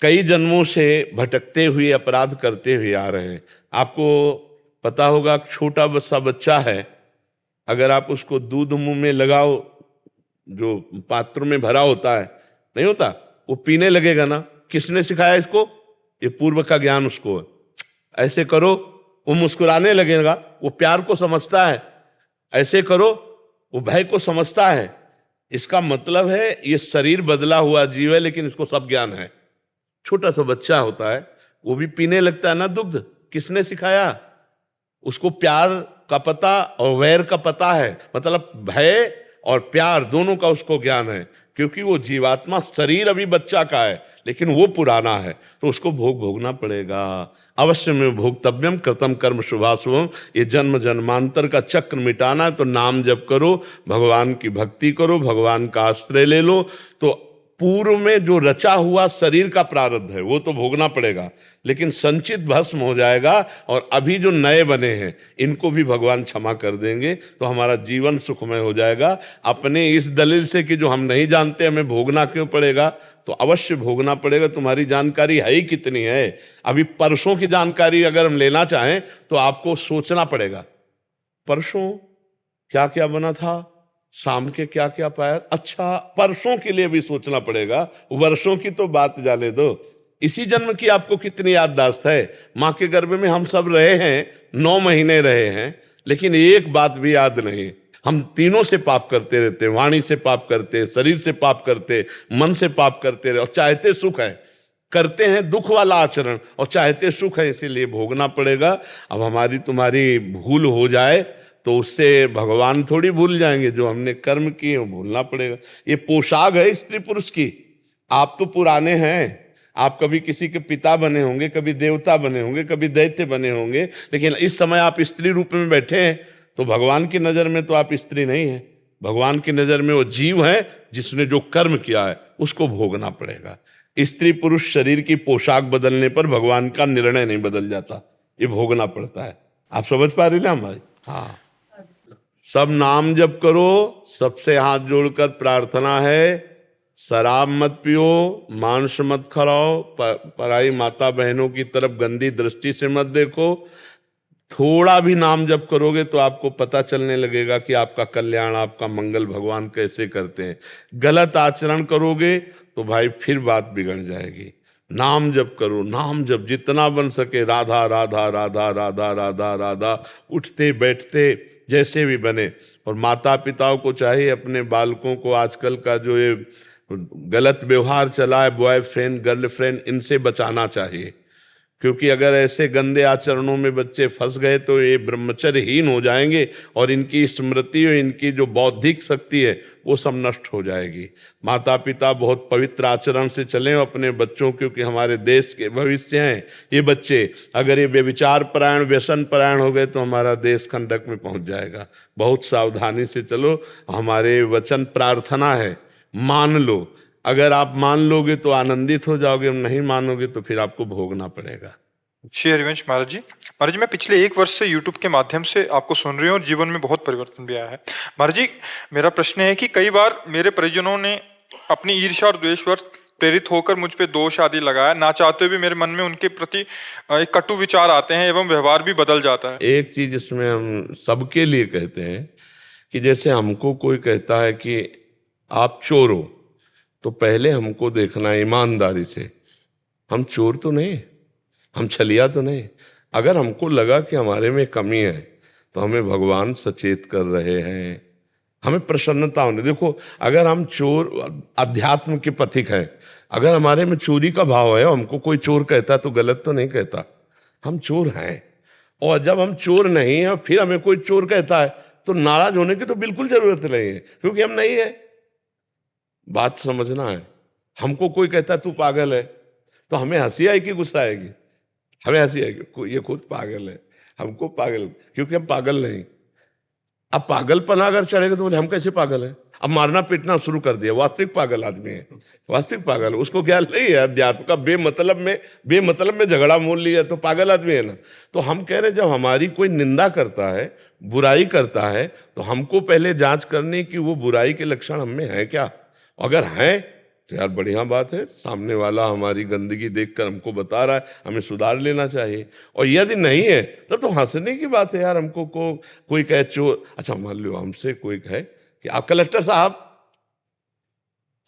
कई जन्मों से भटकते हुए, अपराध करते हुए आ रहे हैं। आपको पता होगा, छोटा सा बच्चा है, अगर आप उसको दूध मुंह में लगाओ, जो पात्र में भरा होता है, नहीं होता, वो पीने लगेगा ना। किसने सिखाया इसको? ये पूर्व का ज्ञान उसको है। ऐसे करो, वो मुस्कुराने लगेगा, वो प्यार को समझता है। ऐसे करो, वो भय को समझता है। इसका मतलब है ये शरीर बदला हुआ जीव है, लेकिन इसको सब ज्ञान है। छोटा सा बच्चा होता है, वो भी पीने लगता है ना दुग्ध। किसने सिखाया? उसको प्यार का पता और वैर का पता है, मतलब भय और प्यार दोनों का उसको ज्ञान है। क्योंकि वो जीवात्मा, शरीर अभी बच्चा का है लेकिन वो पुराना है, तो उसको भोगना पड़ेगा। अवश्य में भोक्तव्यम कृतम कर्म शुभाशुभम। ये जन्म जन्मांतर का चक्र मिटाना है तो नाम जप करो, भगवान की भक्ति करो, भगवान का आश्रय ले लो, तो पूर्व में जो रचा हुआ शरीर का प्रारब्ध है वो तो भोगना पड़ेगा, लेकिन संचित भस्म हो जाएगा और अभी जो नए बने हैं इनको भी भगवान क्षमा कर देंगे, तो हमारा जीवन सुखमय हो जाएगा। अपने इस दलील से कि जो हम नहीं जानते हमें भोगना क्यों पड़ेगा, तो अवश्य भोगना पड़ेगा। तुम्हारी जानकारी है ही कितनी है। अभी परसों की जानकारी अगर हम लेना चाहें तो आपको सोचना पड़ेगा, परसों क्या क्या बना था, शाम के क्या क्या पाया। अच्छा, परसों के लिए भी सोचना पड़ेगा, वर्षों की तो बात जाने दो। इसी जन्म की आपको कितनी याददाश्त है। माँ के गर्भ में हम सब रहे हैं, 9 महीने रहे हैं, लेकिन एक बात भी याद नहीं। हम तीनों से पाप करते रहते, वाणी से पाप करते, शरीर से पाप करते, मन से पाप करते रहे, और चाहते सुख है, करते हैं दुख वाला आचरण और चाहते सुख है, इसीलिए भोगना पड़ेगा। अब हमारी तुम्हारी भूल हो जाए तो उससे भगवान थोड़ी भूल जाएंगे, जो हमने कर्म किए वो भूलना पड़ेगा। ये पोशाक है स्त्री पुरुष की। आप तो पुराने हैं, आप कभी किसी के पिता बने होंगे, कभी देवता बने होंगे, कभी दैत्य बने होंगे, लेकिन इस समय आप स्त्री रूप में बैठे हैं, तो भगवान की नजर में तो आप स्त्री नहीं है। भगवान की नजर में वो जीव है जिसने जो कर्म किया है उसको भोगना पड़ेगा। स्त्री पुरुष शरीर की पोशाक बदलने पर भगवान का निर्णय नहीं बदल जाता, ये भोगना पड़ता है। आप समझ पा रही ना हमारी? हाँ, सब नाम जप करो, सबसे हाथ जोड़कर प्रार्थना है, शराब मत पियो, मांस मत खाओ, पराई माता बहनों की तरफ गंदी दृष्टि से मत देखो। थोड़ा भी नाम जप करोगे तो आपको पता चलने लगेगा कि आपका कल्याण, आपका मंगल भगवान कैसे करते हैं। गलत आचरण करोगे तो भाई फिर बात बिगड़ जाएगी। नाम जप करो, नाम जप जितना बन सके, राधा राधा राधा राधा राधा राधा, उठते बैठते जैसे भी बने। और माता पिताओं को चाहिए अपने बालकों को, आजकल का जो ये गलत व्यवहार चला है, बॉयफ्रेंड गर्लफ्रेंड, इनसे बचाना चाहिए। क्योंकि अगर ऐसे गंदे आचरणों में बच्चे फंस गए तो ये ब्रह्मचर्यहीन हो जाएंगे और इनकी स्मृति और इनकी जो बौद्धिक शक्ति है वो सब नष्ट हो जाएगी। माता पिता बहुत पवित्र आचरण से चलें अपने बच्चों, क्योंकि हमारे देश के भविष्य हैं ये बच्चे। अगर ये व्यभिचार परायण, व्यसन परायण हो गए तो हमारा देश खंडक में पहुंच जाएगा। बहुत सावधानी से चलो। हमारे वचन प्रार्थना है, मान लो। अगर आप मान लोगे तो आनंदित हो जाओगे, नहीं मानोगे तो फिर आपको भोगना पड़ेगा। श्री हरिवंश महाराज जी, मैं पिछले 1 वर्ष से YouTube के माध्यम से आपको सुन रही हूँ और जीवन में बहुत परिवर्तन भी आया है। महाराज जी, मेरा प्रश्न है कि कई बार मेरे परिजनों ने अपनी ईर्ष्या और द्वेष पर प्रेरित होकर मुझ पे दोष आदि लगाया, ना चाहते हुए भी मेरे मन में उनके प्रति एक कटु विचार आते हैं एवं व्यवहार भी बदल जाता है। एक चीज इसमें हम सबके लिए कहते हैं कि जैसे हमको कोई कहता है कि आप चोर हो, तो पहले हमको देखना है ईमानदारी से, हम चोर तो नहीं, हम छलिया तो नहीं। अगर हमको लगा कि हमारे में कमी है तो हमें भगवान सचेत कर रहे हैं, हमें प्रसन्नता होने। देखो, अगर हम चोर, अध्यात्म के पथिक हैं, अगर हमारे में चोरी का भाव है, हमको कोई चोर कहता तो गलत तो नहीं कहता, हम चोर हैं। और जब हम चोर नहीं है फिर हमें कोई चोर कहता है तो नाराज होने की तो बिल्कुल जरूरत नहीं है, क्योंकि हम नहीं है। बात समझना है। हमको कोई कहता है तू पागल है तो हमें हंसी आएगी, गुस्सा आएगी? हमें हंसी आएगी, ये खुद पागल है, हमको पागल, क्योंकि हम पागल नहीं। अब पागलपना अगर चढ़ेगा तो बोले हम कैसे पागल है, अब मारना पीटना शुरू कर दिया, वास्तविक पागल आदमी है, वास्तविक पागल है। उसको ख्याल नहीं है अध्यात्म का, बेमतलब में झगड़ा मोल लिया तो पागल आदमी है ना। तो हम कह रहे जब हमारी कोई निंदा करता है, बुराई करता है, तो हमको पहले जांच करनी कि वो बुराई के लक्षण हम में है क्या। अगर हैं तो यार बढ़िया बात है, सामने वाला हमारी गंदगी देखकर हमको बता रहा है, हमें सुधार लेना चाहिए। और यदि नहीं है तब तो हंसने की बात है यार। हमको कोई कहे चोर, अच्छा मान लो हमसे कोई कहे कि आप कलेक्टर साहब,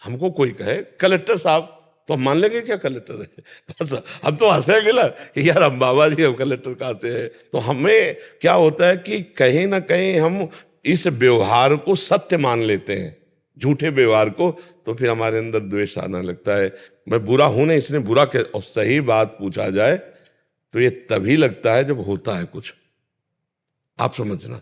हमको कोई कहे कलेक्टर साहब, तो हम मान लेंगे क्या कलेक्टर है? बस हम तो हंसेंगे ना कि यार हम बाबा जी, हम कलेक्टर कहाँ से है। तो हमें क्या होता है कि कहीं ना कहीं हम इस व्यवहार को सत्य मान लेते हैं, झूठे व्यवहार को, तो फिर हमारे अंदर द्वेष आना लगता है। मैं बुरा हूं नहीं, इसने बुरा कह, और सही बात पूछा जाए तो ये तभी लगता है जब होता है कुछ। आप समझना,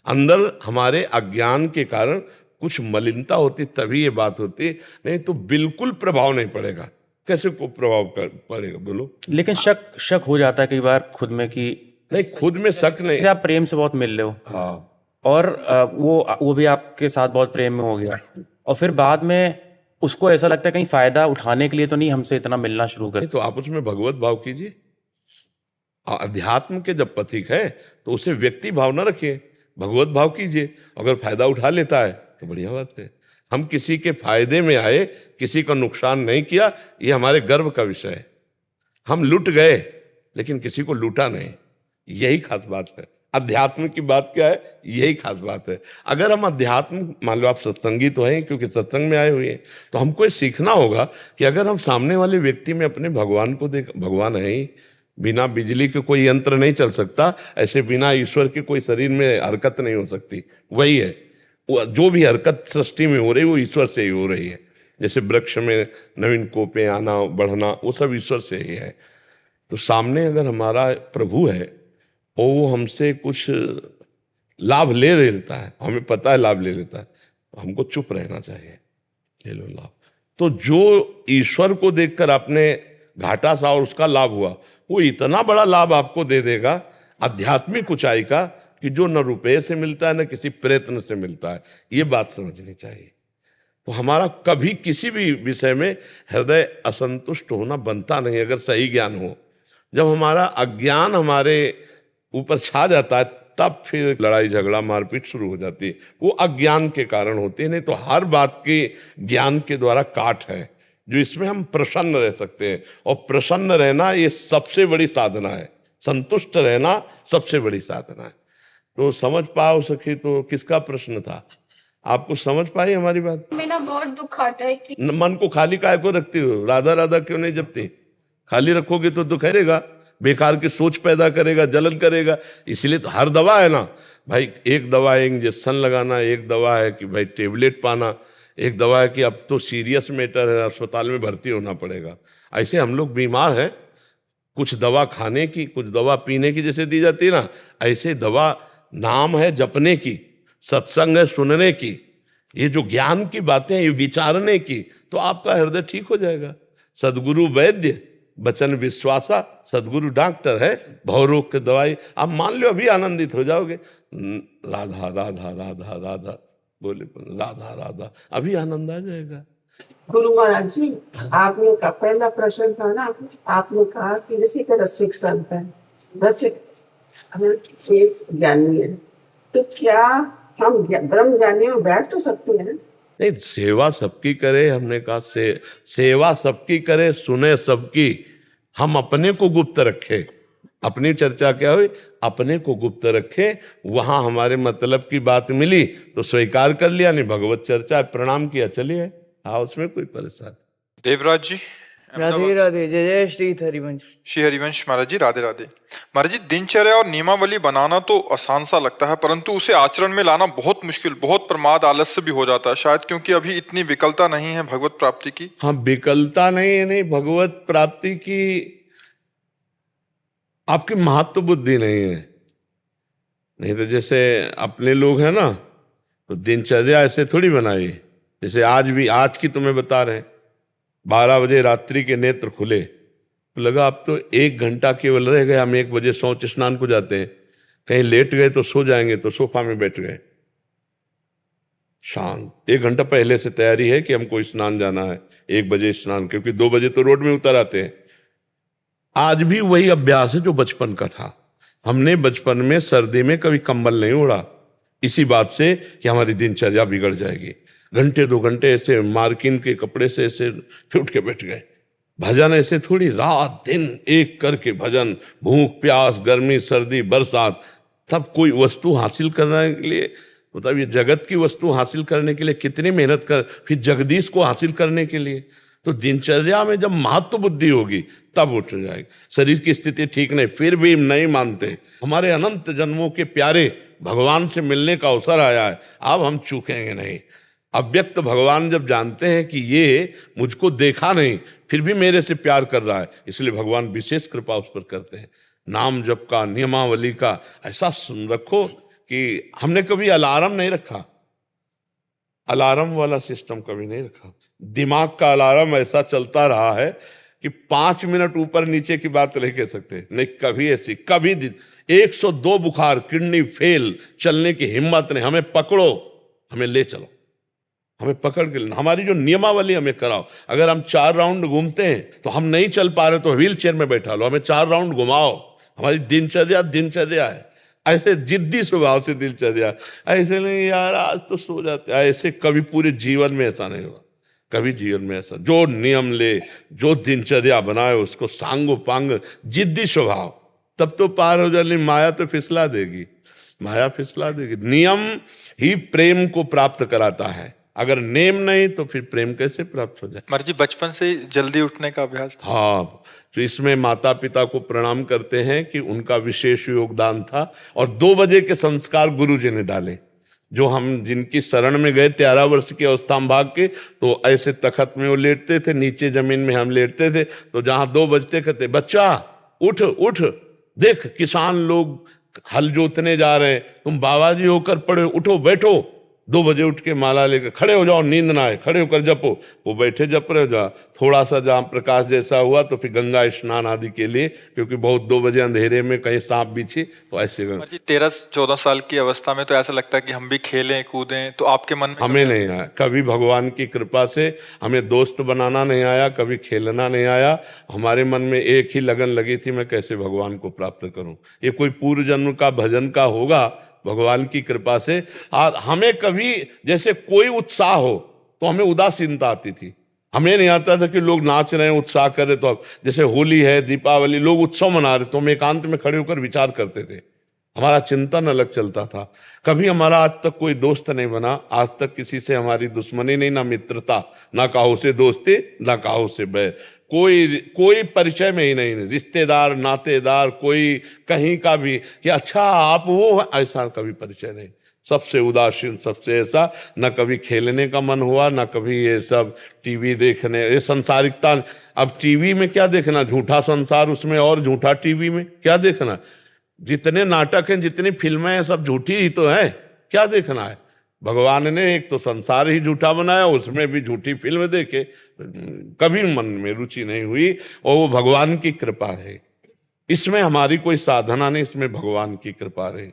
अंदर हमारे अज्ञान के कारण कुछ मलिनता होती तभी ये बात होती, नहीं तो बिल्कुल प्रभाव नहीं पड़ेगा। कैसे को प्रभाव पड़ेगा बोलो? लेकिन शक हो जाता है कई बार खुद में कि नहीं, खुद में शक नहीं। जैसे आप प्रेम से बहुत मिल रहे हो, हाँ, और वो भी आपके साथ बहुत प्रेम में हो गया, और फिर बाद में उसको ऐसा लगता है कहीं फायदा उठाने के लिए तो नहीं हमसे इतना मिलना शुरू कर। नहीं तो आप उसमें भगवत भाव कीजिए। अध्यात्म के जब पथिक है तो उसे व्यक्ति भाव न रखिए, भगवत भाव कीजिए। अगर फायदा उठा लेता है तो बढ़िया बात है। हम किसी के फायदे में आए, किसी का नुकसान नहीं किया, ये हमारे गर्व का विषय है। हम लूट गए लेकिन किसी को लूटा नहीं, यही खास बात है। अध्यात्म की बात क्या है, यही खास बात है। अगर हम अध्यात्म, मान लो आप सत्संगी तो हैं क्योंकि सत्संग में आए हुए हैं, तो हमको ये सीखना होगा कि अगर हम सामने वाले व्यक्ति में अपने भगवान को देख, भगवान है ही, बिना बिजली के कोई यंत्र नहीं चल सकता, ऐसे बिना ईश्वर के कोई शरीर में हरकत नहीं हो सकती। वही है, जो भी हरकत सृष्टि में हो रही है वो ईश्वर से ही हो रही है। जैसे वृक्ष में नवीन कोपे आना बढ़ना, वो सब ईश्वर से ही है। तो सामने अगर हमारा प्रभु है और वो हमसे कुछ लाभ ले लेता है, हमें पता है लाभ ले लेता है, तो हमको चुप रहना चाहिए, ले लो लाभ। तो जो ईश्वर को देखकर आपने घाटा सा और उसका लाभ हुआ, वो इतना बड़ा लाभ आपको दे देगा आध्यात्मिक ऊंचाई का कि जो न रुपये से मिलता है न किसी प्रयत्न से मिलता है। ये बात समझनी चाहिए। तो हमारा कभी किसी भी विषय में हृदय असंतुष्ट होना बनता नहीं अगर सही ज्ञान हो। जब हमारा अज्ञान हमारे ऊपर छा जाता है तब फिर लड़ाई झगड़ा मारपीट शुरू हो जाती है। वो अज्ञान के कारण होती है, नहीं तो हर बात के ज्ञान के द्वारा काट है जो इसमें हम प्रसन्न रह सकते हैं। और प्रसन्न रहना ये सबसे बड़ी साधना है, संतुष्ट रहना सबसे बड़ी साधना है। तो समझ पाओ सखी, तो किसका प्रश्न था? आप कुछ समझ पाई हमारी बात? मेरा बहुत दुख आता है कि मन को खाली काहे को रखती हो? राधा राधा क्यों नहीं जपती? खाली रखोगे तो दुख रहेगा, बेकार की सोच पैदा करेगा, जलन करेगा। इसलिए तो हर दवा है ना भाई, एक दवा है इंजेक्शन लगाना, एक दवा है कि भाई टेबलेट पाना, एक दवा है कि अब तो सीरियस मैटर है, अस्पताल में भर्ती होना पड़ेगा। ऐसे हम लोग बीमार हैं, कुछ दवा खाने की, कुछ दवा पीने की जैसे दी जाती है ना, ऐसे दवा नाम है जपने की, सत्संग है सुनने की, ये जो ज्ञान की बातें हैं ये विचारने की, तो आपका हृदय ठीक हो जाएगा। सदगुरु वैद्य बचन विश्वासा, सदगुरु डॉक्टर है, भवरोग की दवाई। आप मान लो अभी आनंदित हो जाओगे, राधा राधा राधा राधा बोले, राधा राधा, अभी आनंद आ जाएगा। गुरु महाराज जी, आपने का पहला प्रश्न था ना, आपने कहा कि जैसे कि रसिक संत है, रसिक हमें एक ज्ञानी है, तो क्या हम ब्रह्म ज्ञानी में बैठ तो सकते हैं? नहीं, सेवा सबकी करे, हमने कहा सेवा सबकी करे, सुने सबकी, हम अपने को गुप्त रखे। अपनी चर्चा क्या हुई, अपने को गुप्त रखे। वहां हमारे मतलब की बात मिली तो स्वीकार कर लिया, नहीं भगवत चर्चा प्रणाम किया, चलिए। हाँ, उसमें कोई परेशानी। देवराज जी, राधे राधे, जय जय श्री हरिवंश। श्री हरिवंश महाराज जी, राधे राधे। महाराज जी, दिनचर्या और नियमावली बनाना तो आसान सा लगता है, परंतु उसे आचरण में लाना बहुत मुश्किल, बहुत प्रमाद आलस्य भी हो जाता है, शायद क्योंकि अभी इतनी विकलता नहीं है भगवत प्राप्ति की। हाँ, विकलता नहीं है, नहीं भगवत प्राप्ति की आपकी महत्व बुद्धि नहीं है। नहीं तो जैसे अपने लोग हैं ना, तो दिनचर्या ऐसे थोड़ी बनाई। जैसे आज की तुम्हें बता रहे हैं, 12 बजे रात्रि के नेत्र खुले, तो लगा अब तो 1 घंटा केवल रह गया, हम 1 बजे शौच स्नान को जाते हैं, कहीं लेट गए तो सो जाएंगे, तो सोफा में बैठ गए शांत। 1 घंटा पहले से तैयारी है कि हमको स्नान जाना है, 1 बजे स्नान, क्योंकि 2 बजे तो रोड में उतर आते हैं। आज भी वही अभ्यास है जो बचपन का था। हमने बचपन में सर्दी में कभी कंबल नहीं ओढ़ा, इसी बात से कि हमारी दिनचर्या बिगड़ जाएगी। घंटे 2 घंटे ऐसे मार्किन के कपड़े से ऐसे उठ के बैठ गए। भजन ऐसे थोड़ी, रात दिन एक करके भजन, भूख प्यास गर्मी सर्दी बरसात, तब कोई वस्तु हासिल करने के लिए, मतलब ये जगत की वस्तु हासिल करने के लिए कितनी मेहनत कर, फिर जगदीश को हासिल करने के लिए। तो दिनचर्या में जब महत्व बुद्धि होगी तब उठ जाएगी। शरीर की स्थिति ठीक नहीं, फिर भी नहीं मानते। हमारे अनंत जन्मों के प्यारे भगवान से मिलने का अवसर आया है, अब हम चूकेंगे नहीं। अव्यक्त भगवान जब जानते हैं कि ये मुझको देखा नहीं फिर भी मेरे से प्यार कर रहा है, इसलिए भगवान विशेष कृपा उस पर करते हैं। नाम जप का, नियमावली का ऐसा सुन रखो कि हमने कभी अलार्म नहीं रखा, अलार्म वाला सिस्टम कभी नहीं रखा। दिमाग का अलार्म ऐसा चलता रहा है कि 5 मिनट ऊपर नीचे की बात नहीं कह सकते, नहीं कभी ऐसी, कभी 102 बुखार, किडनी फेल, चलने की हिम्मत नहीं, हमें पकड़ो, हमें ले चलो, हमें पकड़ के लेना, हमारी जो नियमावली हमें कराओ। अगर हम 4 राउंड घूमते हैं तो हम नहीं चल पा रहे तो व्हील चेयर में बैठा लो, हमें 4 राउंड घुमाओ। हमारी दिनचर्या है, ऐसे जिद्दी स्वभाव से दिनचर्या, ऐसे नहीं यार आज तो सो जाते, ऐसे कभी पूरे जीवन में ऐसा नहीं होगा, कभी जीवन में ऐसा। जो नियम ले, जो दिनचर्या बनाए उसको सांगो पांग, जिद्दी स्वभाव, तब तो पार हो जाए। माया तो फिसला देगी, माया फिसला देगी। नियम ही प्रेम को प्राप्त कराता है, अगर नेम नहीं तो फिर प्रेम कैसे प्राप्त हो जाए। महाराज जी बचपन से जल्दी उठने का अभ्यास था। हाँ, तो इसमें माता पिता को प्रणाम करते हैं कि उनका विशेष योगदान था। और 2 बजे के संस्कार गुरु जी ने डाले, जो हम जिनकी शरण में गए 13 वर्ष की अवस्था में भाग के, तो ऐसे तखत में वो लेटते थे, नीचे जमीन में हम लेटते थे। तो जहां 2 बजते कहते बच्चा उठ उठ, देख किसान लोग हल जोतने जा रहे हैं, तुम बाबा जी होकर पड़े, उठो बैठो। 2 बजे उठ के माला लेकर खड़े हो जाओ, नींद ना आए, खड़े होकर जपो। वो बैठे जप रहे हो जा, थोड़ा सा जहाँ प्रकाश जैसा हुआ तो फिर गंगा स्नान आदि के लिए, क्योंकि बहुत 2 बजे अंधेरे में कहीं सांप बिछे तो ऐसे। महाराज जी 13-14 साल की अवस्था में तो ऐसा लगता है कि हम भी खेलें कूदें, तो आपके मन में हमें नहीं आया कभी, भगवान की कृपा से हमें दोस्त बनाना नहीं आया, कभी खेलना नहीं आया। हमारे मन में एक ही लगन लगी थी, मैं कैसे भगवान को प्राप्त करूं। ये कोई पूर्व जन्म का भजन का होगा, भगवान की कृपा से। हमें कभी जैसे कोई उत्साह हो तो हमें उदासीनता आती थी, हमें नहीं आता था कि लोग नाच रहे हैं, उत्साह कर रहे। तो अब जैसे होली है, दीपावली, लोग उत्सव मना रहे तो हम एकांत में खड़े होकर विचार करते थे, हमारा चिंतन अलग चलता था। कभी हमारा आज तक कोई दोस्त नहीं बना, आज तक किसी से हमारी दुश्मनी नहीं, ना मित्रता, ना काहो से दोस्ती, ना काहो से बैर, कोई परिचय में ही नहीं, रिश्तेदार नातेदार कोई कहीं का भी कि अच्छा आप वो हैं, ऐसा कभी परिचय नहीं। सबसे उदासीन, सबसे ऐसा, न कभी खेलने का मन हुआ, न कभी ये सब टीवी देखने, ये संसारिकता। अब टीवी में क्या देखना, झूठा संसार उसमें और झूठा टीवी में क्या देखना। जितने नाटक हैं, जितनी फिल्में हैं, सब झूठी ही तो हैं, क्या देखना है। भगवान ने एक तो संसार ही झूठा बनाया, उसमें भी झूठी फिल्म देखे, कभी मन में रुचि नहीं हुई। और वो भगवान की कृपा है, इसमें हमारी कोई साधना नहीं, इसमें भगवान की कृपा रही।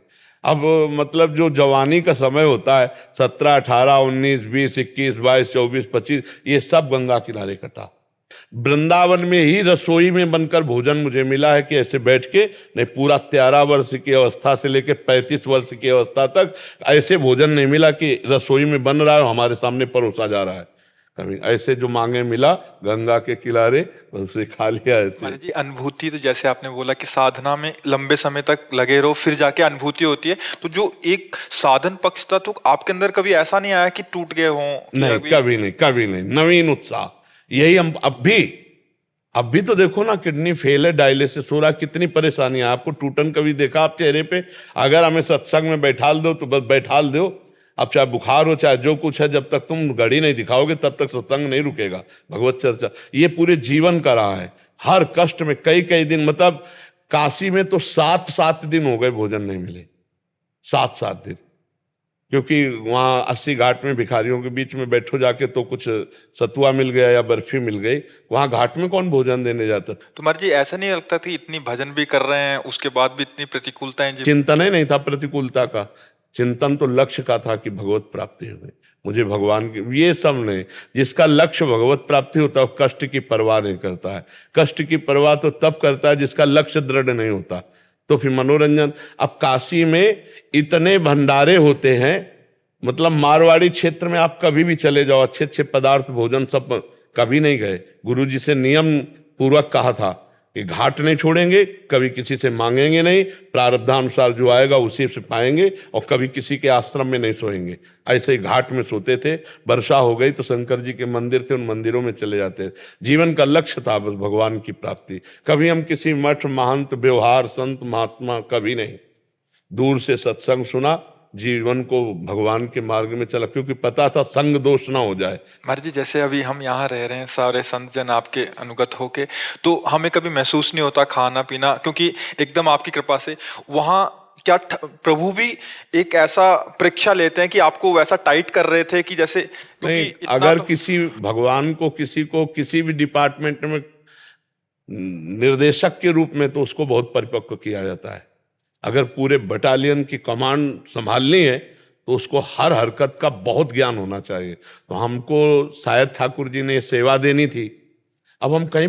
अब मतलब जो जवानी का समय होता है, 17, 18, 19, 20, 21, 22, 24, 25, ये सब गंगा किनारे कटा। वृंदावन में ही रसोई में बनकर भोजन मुझे मिला है कि ऐसे बैठ के, नहीं पूरा 13 वर्ष की अवस्था से लेकर 35 वर्ष की अवस्था तक ऐसे भोजन नहीं मिला कि रसोई में बन रहा है हमारे सामने परोसा जा रहा है। कभी ऐसे जो मांगे मिला गंगा के किनारे, उसे खा लिया। ऐसे महाराज जी अनुभूति, तो जैसे आपने बोला कि साधना में लंबे समय तक लगे रहो फिर जाके अनुभूति होती है, तो जो एक साधन पक्ष था तो आपके अंदर कभी ऐसा नहीं आया कि टूट गए हों? नहीं, कभी नहीं। नवीन उत्साह, यही हम अब भी तो देखो ना, किडनी फेल है, डायलिसिस हो रहा, कितनी परेशानी है। आपको टूटन कभी देखा आप चेहरे पे? अगर हमें सत्संग में बैठाल दो तो बस बैठाल दो, अब चाहे बुखार हो चाहे जो कुछ है, जब तक तुम घड़ी नहीं दिखाओगे तब तक सत्संग नहीं रुकेगा। भगवत चर्चा ये पूरे जीवन का रहा है, हर कष्ट में कई दिन, मतलब काशी में तो 7 दिन हो गए भोजन नहीं मिले, 7 दिन, क्योंकि वहाँ 80 घाट में भिखारियों के बीच में बैठो जाके तो कुछ सतुआ मिल गया या बर्फी मिल गई, वहाँ घाट में कौन भोजन देने जाता। तो महाराज जी ऐसा नहीं लगता था इतनी भजन भी कर रहे हैं उसके बाद भी इतनी प्रतिकूलताएं? चिंतन ही नहीं था प्रतिकूलता का, चिंतन तो लक्ष्य का था कि भगवत प्राप्ति हो, मुझे भगवान की, ये सब नहीं। जिसका लक्ष्य भगवत प्राप्ति होता है कष्ट की परवाह नहीं करता है। कष्ट की परवाह तो तब करता है जिसका लक्ष्य दृढ़ नहीं होता। तो फिर मनोरंजन, अब काशी में इतने भंडारे होते हैं, मतलब मारवाड़ी क्षेत्र में आप कभी भी चले जाओ, अच्छे पदार्थ भोजन सब, कभी नहीं गए। गुरुजी से नियम पूर्वक कहा था कि घाट नहीं छोड़ेंगे, कभी किसी से मांगेंगे नहीं, प्रारब्धानुसार जो आएगा उसी से पाएंगे, और कभी किसी के आश्रम में नहीं सोएंगे। ऐसे ही घाट में सोते थे। वर्षा हो गई तो शंकर जी के मंदिर थे, उन मंदिरों में चले जाते थे। जीवन का लक्ष्य था बस भगवान की प्राप्ति। कभी हम किसी मठ महंत व्यवहार संत महात्मा कभी नहीं, दूर से सत्संग सुना, जीवन को भगवान के मार्ग में चला, क्योंकि पता था संग दोष ना हो जाए। महाराज जी जैसे अभी हम यहाँ रह रहे हैं, सारे संत जन आपके अनुगत होके, तो हमें कभी महसूस नहीं होता खाना पीना, क्योंकि एकदम आपकी कृपा से वहाँ क्या प्रभु भी एक ऐसा परीक्षा लेते हैं कि आपको वैसा टाइट कर रहे थे कि जैसे नहीं, अगर किसी भगवान को किसी को किसी भी डिपार्टमेंट में निर्देशक के रूप में, तो उसको बहुत परिपक्व किया जाता है। अगर पूरे बटालियन की कमांड संभालनी है तो उसको हर हरकत का बहुत ज्ञान होना चाहिए। तो हमको शायद ठाकुर जी ने सेवा देनी थी। अब हम कहीं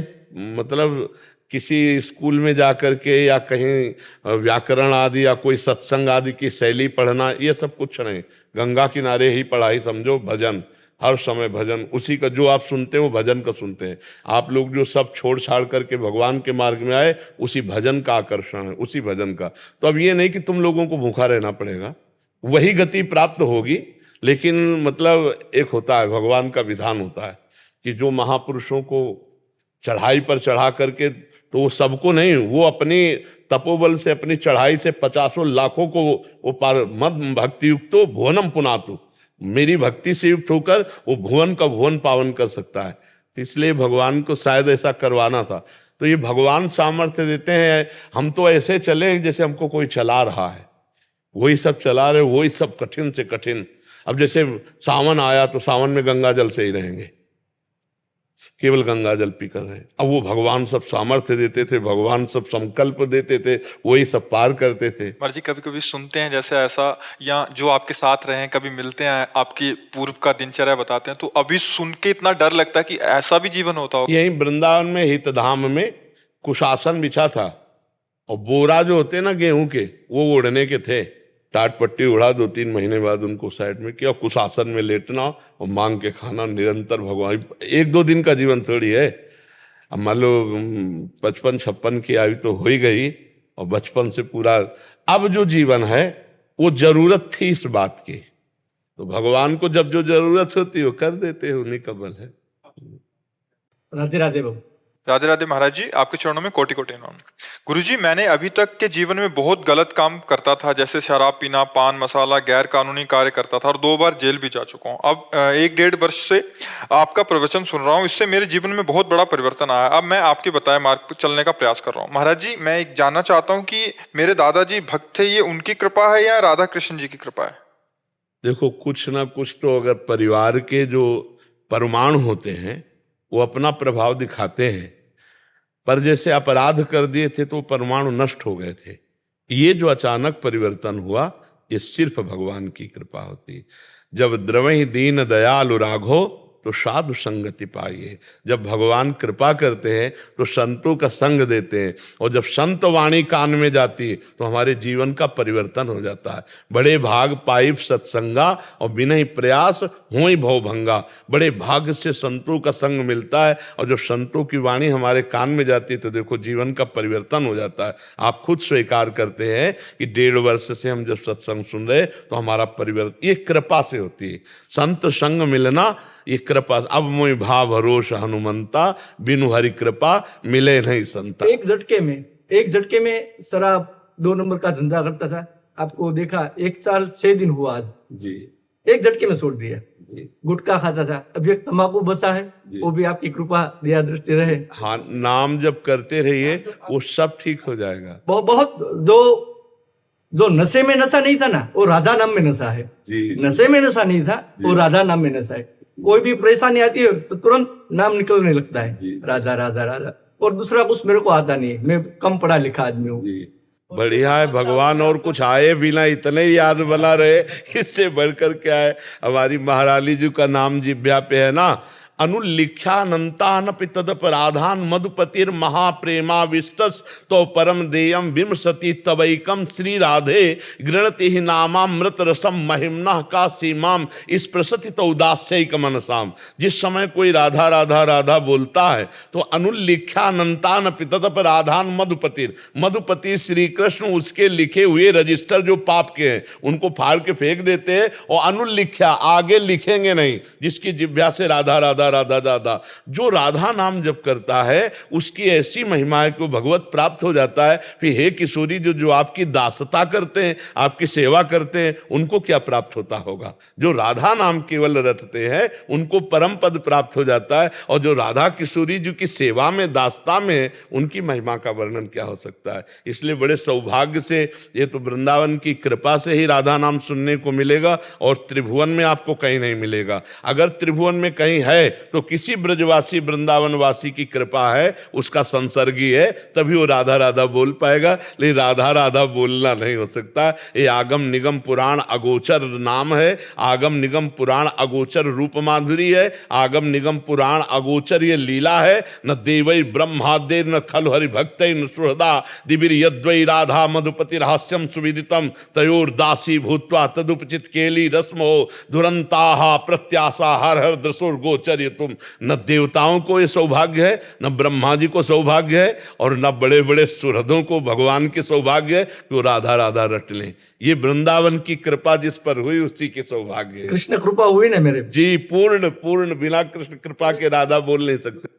मतलब किसी स्कूल में जा कर के या कहीं व्याकरण आदि या कोई सत्संग आदि की शैली पढ़ना, ये सब कुछ नहीं। गंगा किनारे ही पढ़ाई समझो, भजन, हर समय भजन, उसी का जो आप सुनते हो भजन का सुनते हैं। आप लोग जो सब छोड़ छाड़ करके भगवान के मार्ग में आए, उसी भजन का आकर्षण है, उसी भजन का। तो अब ये नहीं कि तुम लोगों को भूखा रहना पड़ेगा, वही गति प्राप्त होगी। लेकिन मतलब एक होता है, भगवान का विधान होता है कि जो महापुरुषों को चढ़ाई पर चढ़ा करके, तो वो सबको नहीं, वो अपनी तपोबल से, अपनी चढ़ाई से 50 लाखों को वो पार मद भक्ति युक्तो भुवनम पुनातु, मेरी भक्ति से युक्त होकर वो भुवन का भुवन पावन कर सकता है। इसलिए भगवान को शायद ऐसा करवाना था। तो ये भगवान सामर्थ्य देते हैं। हम तो ऐसे चले जैसे हमको कोई चला रहा है, वही सब चला रहे, वही सब कठिन से कठिन। अब जैसे सावन आया तो सावन में गंगा जल से ही रहेंगे, केवल गंगा जल पी कर रहे। अब वो भगवान सब सामर्थ्य देते थे, भगवान सब संकल्प देते थे, वही सब पार करते थे। महाराज जी कभी कभी सुनते हैं जैसे ऐसा, या जो आपके साथ रहे हैं कभी मिलते हैं, आपकी पूर्व का दिनचर्या बताते हैं, तो अभी सुन के इतना डर लगता है कि ऐसा भी जीवन होता हो। यही वृंदावन में हितधाम में कुशासन बिछा था, और बोरा जो होते ना गेहूं के, वो ओढ़ने के थे। टाट पट्टी उड़ा, 2-3 महीने बाद उनको साइड में किया, कुशासन में लेटना और मांग के खाना निरंतर। भगवान 1-2 दिन का जीवन थोड़ी है। अब मान लो 55-56 की आयु तो हो ही गई, और बचपन से पूरा अब जो जीवन है वो जरूरत थी इस बात की। तो भगवान को जब जो जरूरत होती है वो कर देते हैं, उन्हीं का बल है। राधे राधे बाबू। राधे राधे महाराज जी, आपके चरणों में कोटि कोटि नमन। गुरुजी, मैंने अभी तक के जीवन में बहुत गलत काम करता था, जैसे शराब पीना, पान मसाला, गैर कानूनी कार्य करता था, और 2 बार जेल भी जा चुका हूँ। अब 1-1.5 वर्ष से आपका प्रवचन सुन रहा हूँ, इससे मेरे जीवन में बहुत बड़ा परिवर्तन आया। अब मैं आपके बताए मार्ग पर चलने का प्रयास कर रहा हूँ। महाराज जी, मैं एक जानना चाहता हूँ कि मेरे दादाजी भक्त थे, ये उनकी कृपा है या राधा कृष्ण जी की कृपा है? देखो, कुछ ना कुछ तो अगर परिवार के जो परमाणु होते हैं वो अपना प्रभाव दिखाते हैं, पर जैसे अपराध कर दिए थे तो परमाणु नष्ट हो गए थे। ये जो अचानक परिवर्तन हुआ, ये सिर्फ भगवान की कृपा होती है। जब द्रवहि दीन दयालु राघो तो साधु संगति पाइए। जब भगवान कृपा करते हैं तो संतों का संग देते हैं, और जब संत वाणी कान में जाती है तो हमारे जीवन का परिवर्तन हो जाता है। बड़े भाग पाइप सत्संगा और बिना प्रयास होई भव भंगा। बड़े भाग से संतों का संग मिलता है, और जब संतों की वाणी हमारे कान में जाती है तो देखो जीवन का परिवर्तन हो जाता है। आप खुद स्वीकार करते हैं कि 1.5 वर्ष से हम जब सत्संग सुन रहे तो हमारा परिवर्तन ये कृपा से होती है। संत संग मिलना ये कृपा। अब मोहि भाव भरोस हनुमंता, बिनु हरि कृपा मिले नहीं संता। एक झटके में शराब 2 नंबर का धंधा करता था, आपको देखा 1 साल 6 दिन हुआ आज जी, एक झटके में छोड़ दिया। गुटखा खाता था, अब एक तंबाकू बसा है, वो भी आपकी कृपा दया दृष्टि रहे। हाँ, नाम जब करते रहिए वो सब ठीक हो जाएगा। बहुत जो नशे में नशा नहीं था ना, वो राधा नाम में नशा है जी। नशे में नशा नहीं था, वो राधा नाम में नशा है। कोई भी परेशानी आती है तो तुरंत नाम निकलने लगता है, राधा राधा राधा। और दूसरा कुछ मेरे को आता नहीं है, मैं कम पढ़ा लिखा आदमी हूँ। बढ़िया है, भगवान और कुछ आए बिना इतने ही याद बना रहे, इससे बढ़कर क्या है। हमारी महारानी जी का नाम जिभ्या पे है ना, अनुल्लिख्यानंतानपि तदपराधान मधुपतिर महाप्रेमा विष्टस तो परम देयम विमसति तवैकम श्री राधे गृणति ही नामामृत रसम महिमना का सीमाम इस प्रसति तो उदास्यक मनसाम। जिस समय कोई राधा राधा राधा बोलता है तो अनुल्लिख्यानंतानपि तदपराधान मधुपतिर, मधुपति श्री कृष्ण उसके लिखे हुए रजिस्टर जो पाप के हैं उनको फाड़ के फेंक देते हैं, और अनुल्लिख्या आगे लिखेंगे नहीं, जिसकी जिह्वा से राधा राधा राधा राधा। जो राधा नाम जब करता है उसकी ऐसी महिमा है कि भगवत प्राप्त हो जाता है। फिर हे किशोरी, जो आपकी दासता करते हैं, आपकी सेवा करते हैं, उनको क्या प्राप्त होता होगा। जो राधा नाम केवल रटते हैं उनको परम पद प्राप्त हो जाता है, और जो राधा किशोरी जी की सेवा में दासता में है उनकी महिमा का वर्णन क्या हो सकता है। इसलिए बड़े सौभाग्य से ये तो वृंदावन की कृपा से ही राधा नाम सुनने को मिलेगा, और त्रिभुवन में आपको कहीं नहीं मिलेगा। अगर त्रिभुवन में कहीं है तो किसी ब्रजवासी वृंदावनवासी की कृपा है, उसका संसर्गी है, तभी वो राधा राधा बोल पाएगा। लेकिन राधा राधा बोलना नहीं हो सकता। ये आगम निगम पुराण अगोचर नाम है, आगम निगम पुराण अगोचर रूप माधुरी है, आगम निगम पुराण अगोचर ये लीला है। न देवै ब्रह्मादेर न खलु हरि भक्तै न सुहृदा दिविर यद्वै राधा मधुपति रहस्यम सुविदितम तयोर दासी भूत्वा तदुपचित केली रस्मो दुरंताहा प्रत्याशा हर हर दसोर गोचर। तुम न देवताओं को ये सौभाग्य है, न ब्रह्मा जी को सौभाग्य है, और न बड़े बड़े सुहृदों को भगवान के सौभाग्य है कि वो राधा राधा रट लें। ये वृंदावन की कृपा जिस पर हुई उसी के सौभाग्य है। कृष्ण कृपा हुई ना मेरे पे। जी, पूर्ण पूर्ण, बिना कृष्ण कृपा के राधा बोल नहीं सकते।